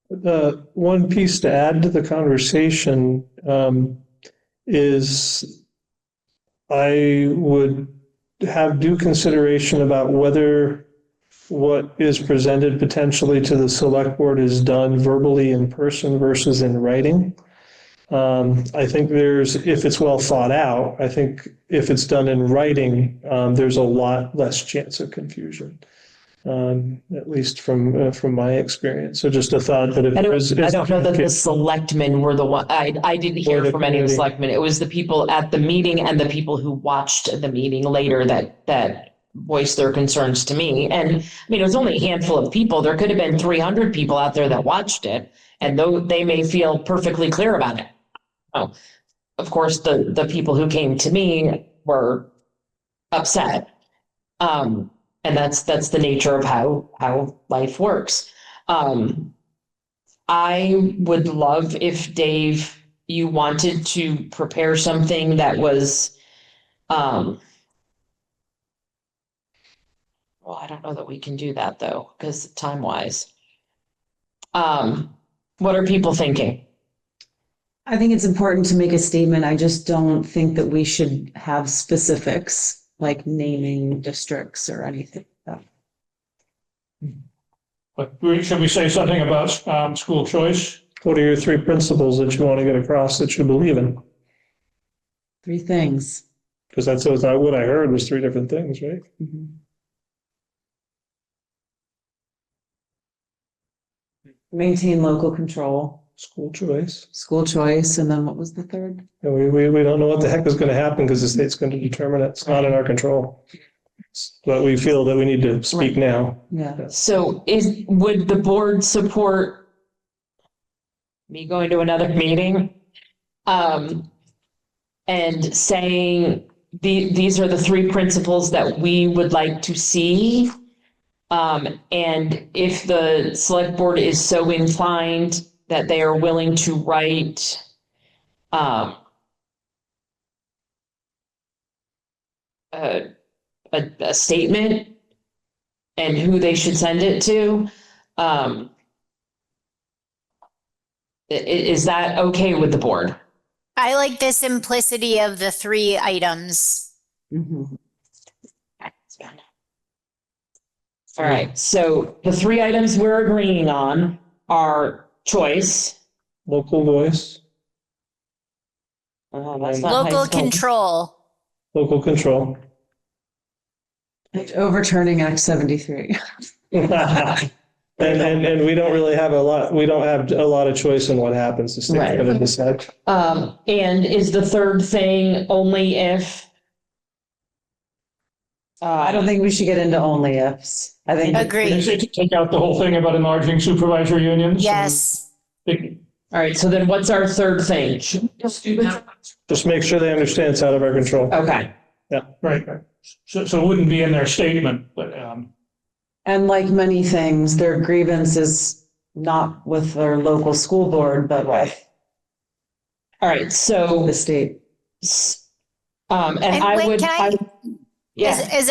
The one piece to add to the conversation is I would have due consideration about whether what is presented potentially to the select board is done verbally in person versus in writing. I think if it's well thought out, I think if it's done in writing, there's a lot less chance of confusion. At least from my experience. So just a thought that I don't know that the selectmen were the one, I didn't hear from any of the selectmen. It was the people at the meeting and the people who watched the meeting later that voiced their concerns to me. And I mean, it was only a handful of people. There could have been 300 people out there that watched it, and though they may feel perfectly clear about it. Oh, of course, the people who came to me were upset. And that's the nature of how life works. I would love if, Dave, you wanted to prepare something that was, well, I don't know that we can do that though, because time-wise. What are people thinking? I think it's important to make a statement. I just don't think that we should have specifics like naming districts or anything like that. But should we say something about school choice? What are your 3 principles that you want to get across that you believe in? 3 things. Because that's what I heard was 3 different things, right? Mm-hmm. Maintain local control. School choice. School choice, and then what was the third? And we don't know what the heck is going to happen because the state's going to determine it. It's not in our control. But we feel that we need to speak now. Yeah. So would the board support me going to another meeting? And saying these are the 3 principles that we would like to see. And if the select board is so inclined that they are willing to write a statement and who they should send it to, is that okay with the board? I like the simplicity of the 3 items. Mm-hmm. All right, so the 3 items we're agreeing on are choice. Local voice. That's not high Local school. control. Local control. Overturning Act 73. And we don't really have we don't have a lot of choice in what happens. The state's Right. going to decide. And is the third thing only if? I don't think we should get into only ifs. I think. Agreed. Take out the whole thing about enlarging supervisory unions? Yes. All right, so then what's our third thing? Just do that. Just make sure they understand it's out of our control. Okay. Yeah. Right. So it wouldn't be in their statement, but And like many things, their grievance is not with their local school board, but with All right, so, the state. and And I wait, would, can yeah, As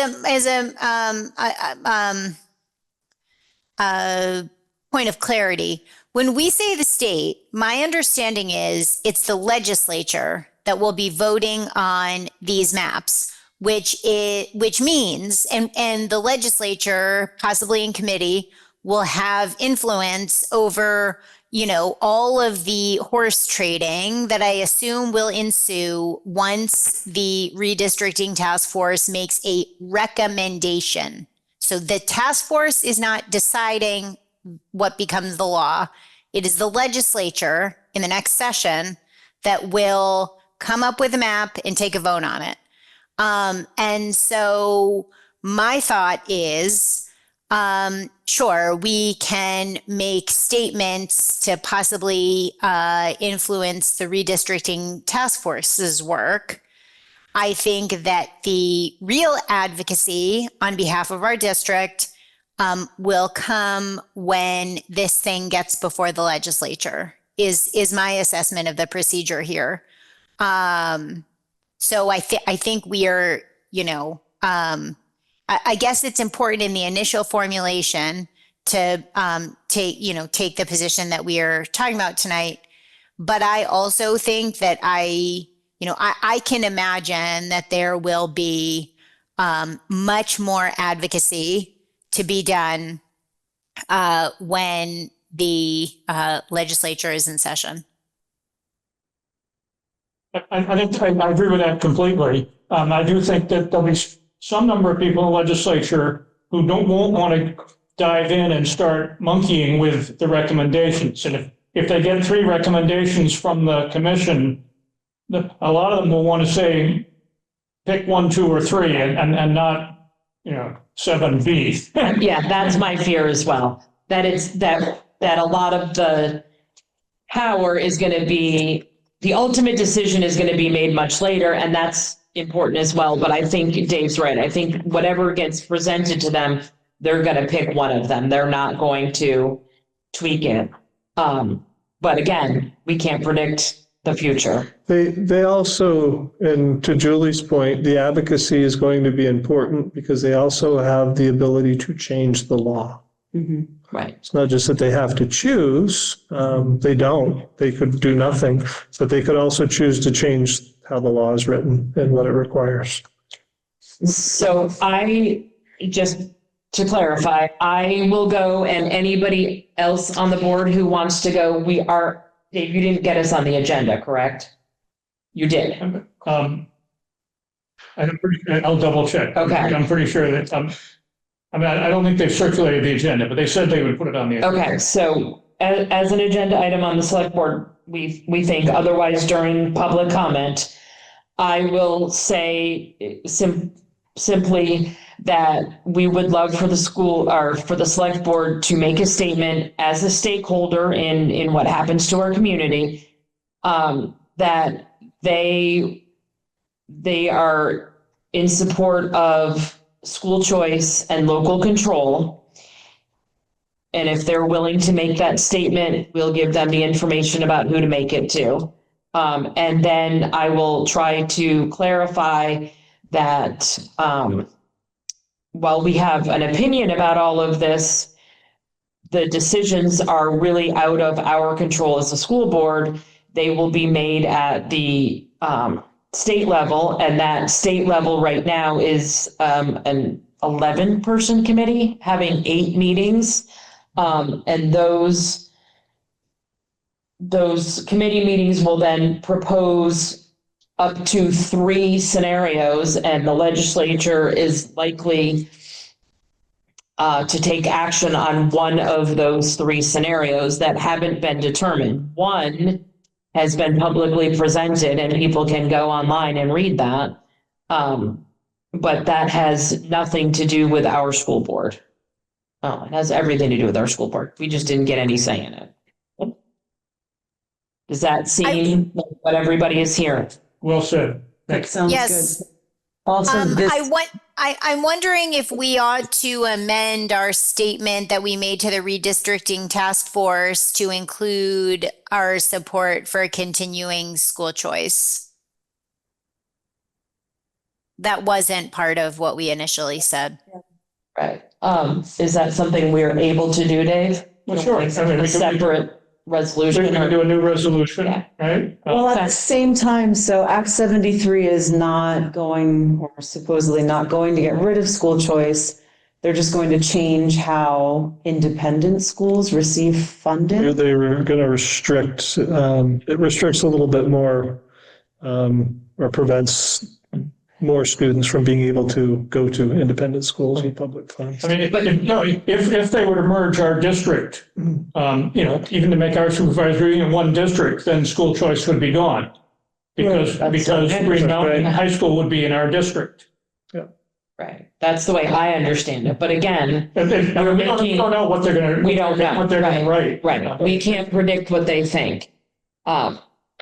a point of clarity, when we say the state, my understanding is it's the legislature that will be voting on these maps, which means, and the legislature, possibly in committee, will have influence over, all of the horse trading that I assume will ensue once the redistricting task force makes a recommendation. So the task force is not deciding what becomes the law. It is the legislature in the next session that will come up with a map and take a vote on it. And so my thought is, sure, we can make statements to possibly influence the redistricting task force's work. I think that the real advocacy on behalf of our district will come when this thing gets before the legislature, is my assessment of the procedure here. So I think we are, I guess it's important in the initial formulation to take the position that we are talking about tonight. But I also think that I can imagine that there will be much more advocacy to be done when the legislature is in session. I think I agree with that completely. I do think that there'll be some number of people in the legislature who won't want to dive in and start monkeying with the recommendations. And if they get 3 recommendations from the commission, a lot of them will want to say, pick 1, 2, or 3 and not, 7B. Yeah, that's my fear as well. That a lot of the power is going to be, the ultimate decision is going to be made much later, and that's important as well. But I think Dave's right. I think whatever gets presented to them, they're going to pick one of them. They're not going to tweak it. But again, we can't predict the future. They also, and to Julie's point, the advocacy is going to be important because they also have the ability to change the law. Mm-hmm. Right. It's not just that they have to choose. They don't. They could do nothing, but they could also choose to change how the law is written and what it requires. So just to clarify, I will go, and anybody else on the board who wants to go, Dave, you didn't get us on the agenda, correct? You did. I'll double check. Okay. I'm pretty sure that, I don't think they've circulated the agenda, but they said they would put it on the agenda. Okay, so as an agenda item on the select board, we think, otherwise during public comment, I will say simply that we would love for the school or for the select board to make a statement as a stakeholder in what happens to our community, that they are in support of school choice and local control. And if they're willing to make that statement, we'll give them the information about who to make it to. And then I will try to clarify that while we have an opinion about all of this, the decisions are really out of our control as a school board. They will be made at the state level, and that state level right now is an 11-person committee having 8 meetings. And those committee meetings will then propose up to 3 scenarios, and the legislature is likely to take action on one of those 3 scenarios that haven't been determined. One has been publicly presented, and people can go online and read that. But that has nothing to do with our school board. Oh, it has everything to do with our school board. We just didn't get any say in it. Does that seem like what everybody is hearing? Well said. That sounds Yes. good. Also, I'm wondering if we ought to amend our statement that we made to the redistricting task force to include our support for continuing school choice. That wasn't part of what we initially said. Right. Is that something we're able to do, Dave? Well, sure. I mean, A separate resolution? We're going to do a new resolution, Yeah. right? well, at the same time, so Act 73 is not going, or supposedly not going to get rid of school choice. They're just going to change how independent schools receive funding. They were going to restrict, it restricts a little bit more, or prevents more students from being able to go to independent schools with public funds. I mean, if they were to merge our district, even to make our supervisory in one district, then school choice would be gone. Because Green Mountain High School would be in our district. Right. That's the way I understand it. But again, We don't know what they're gonna. We don't know. What they're gonna write. right, we can't predict what they think. All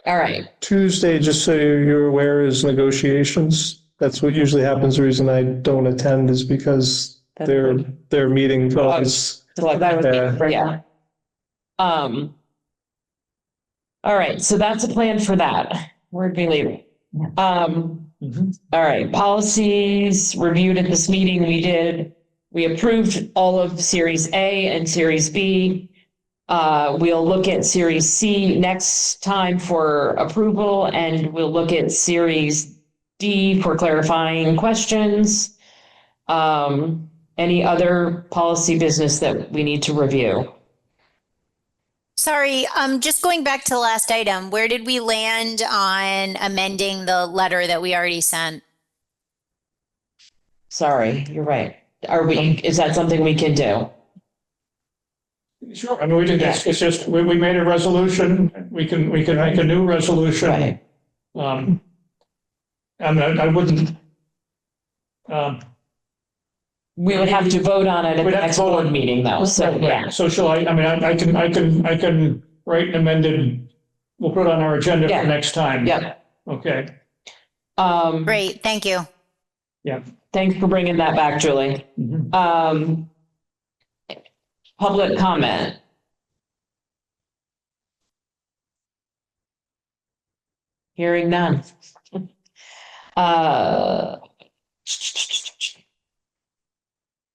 right. Tuesday, just so you're aware, is negotiations. That's what usually happens. The reason I don't attend is because their meeting is. Yeah. All right, so that's a plan for that. Where'd we leave it? All right, policies reviewed at this meeting, we approved all of Series A and Series B. We'll look at Series C next time for approval, and we'll look at Series D for clarifying questions. Any other policy business that we need to review? Sorry, just going back to the last item, where did we land on amending the letter that we already sent? Sorry, you're right. Is that something we can do? Sure, I mean, we did this, it's just, we made a resolution, we can make a new resolution. Right. And I wouldn't. We would have to vote on it at the next board meeting though, so, yeah. So shall I mean, I can write an amended, we'll put it on our agenda for next time. Yeah. Okay. Great, thank you. Yeah. Thanks for bringing that back, Julie. Public comment. Hearing none.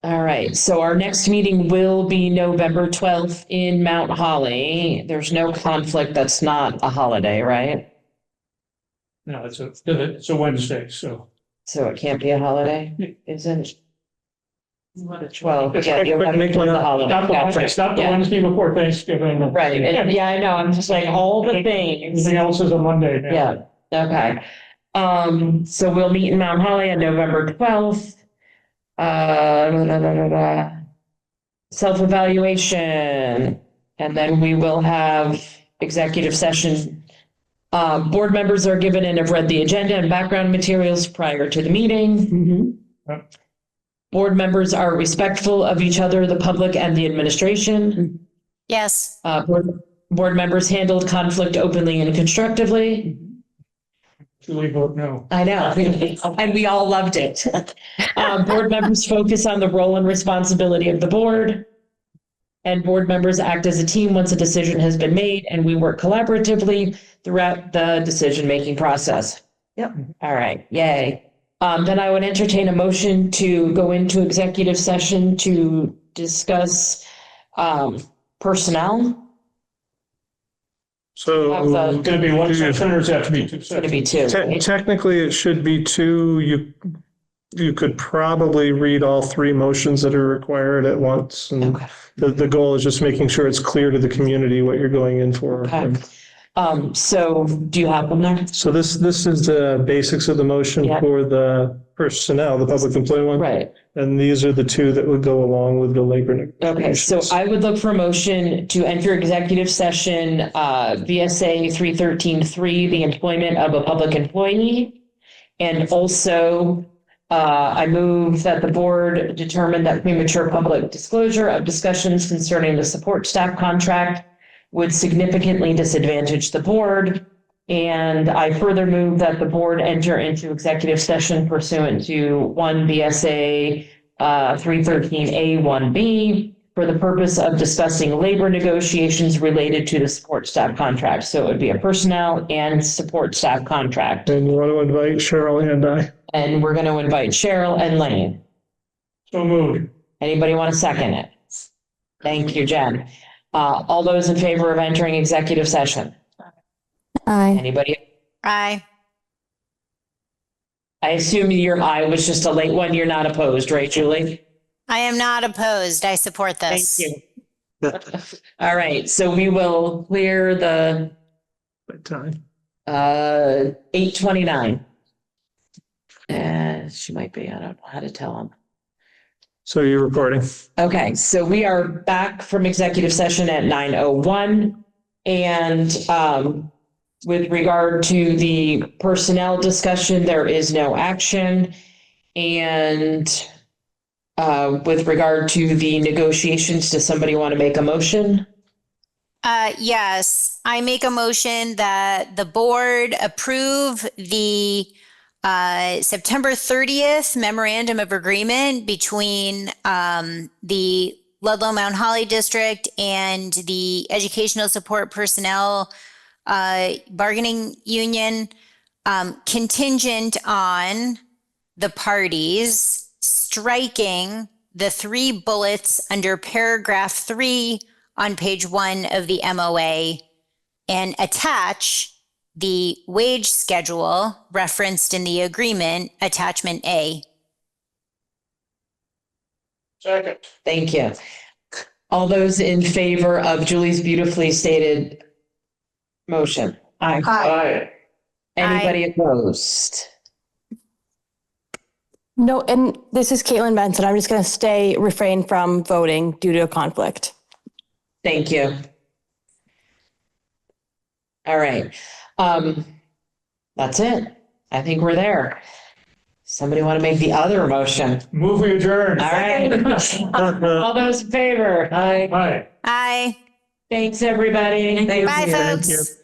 All right, so our next meeting will be November 12th in Mount Holly. There's no conflict. That's not a holiday, right? No, it's a Wednesday, so. So it can't be a holiday, is it? It's 12, It's yeah, you have not the Wednesday before Thanksgiving. Right, yeah, I know, I'm just saying all the things. Everything else is a Monday now. Yeah, okay. So we'll meet in Mount Holly on November 12th. Self-evaluation, and then we will have executive session. Board members are given and have read the agenda and background materials prior to the meeting. Board members are respectful of each other, the public and the administration. Yes. Board members handled conflict openly and constructively. Julie vote no. I know, and we all loved it. Board members focus on the role and responsibility of the board. And board members act as a team once a decision has been made, and we work collaboratively throughout the decision-making process. Yep. All right, yay. Then I would entertain a motion to go into executive session to discuss personnel. So It's gonna be one session, or does it have to be two It's going to sessions? be two. right? technically, it should be two. You could probably read all three motions that are required at once. And Okay. the goal is just making sure it's clear to the community what you're going in for. Okay. So do you have them there? So this is the basics of the motion Yeah. for the personnel, the public employee one. Right. And these are the two that would go along with the labor negotiations. Okay, so I would look for a motion to enter executive session, VSA 313.3, the employment of a public employee. And also, I move that the board determine that premature public disclosure of discussions concerning the support staff contract would significantly disadvantage the board. And I further move that the board enter into executive session pursuant to 1 VSA 313A1B for the purpose of discussing labor negotiations related to the support staff contract. So it would be a personnel and support staff contract. And you want to invite Cheryl and I. And we're going to invite Cheryl and Lane. So moved. Anybody want to second it? Thank you, Jen. All those in favor of entering executive session? Aye. Anybody? Aye. I assume your aye was just a late one. You're not opposed, right, Julie? I am not opposed. I support this. Thank you. All right, so we will clear the Time. 8:29. She might be, I don't know how to tell him. So you're recording. Okay, so we are back from executive session at 9:01. And with regard to the personnel discussion, there is no action. And with regard to the negotiations, does somebody want to make a motion? Yes, I make a motion that the board approve the September 30th memorandum of agreement between the Ludlow-Mount Holly District and the Educational Support Personnel Bargaining Union, contingent on the parties striking the 3 bullets under paragraph 3 on page 1 of the MOA and attach the wage schedule referenced in the agreement, attachment A. Second. Thank you. All those in favor of Julie's beautifully stated motion? Aye. Aye. Anybody opposed? No, and this is Caitlin Benson. I'm just going to refrain from voting due to a conflict. Thank you. All right. That's it. I think we're there. Somebody want to make the other motion? Move we adjourn. All right. All those in favor? Aye. Aye. Aye. Thanks, everybody. Bye, folks.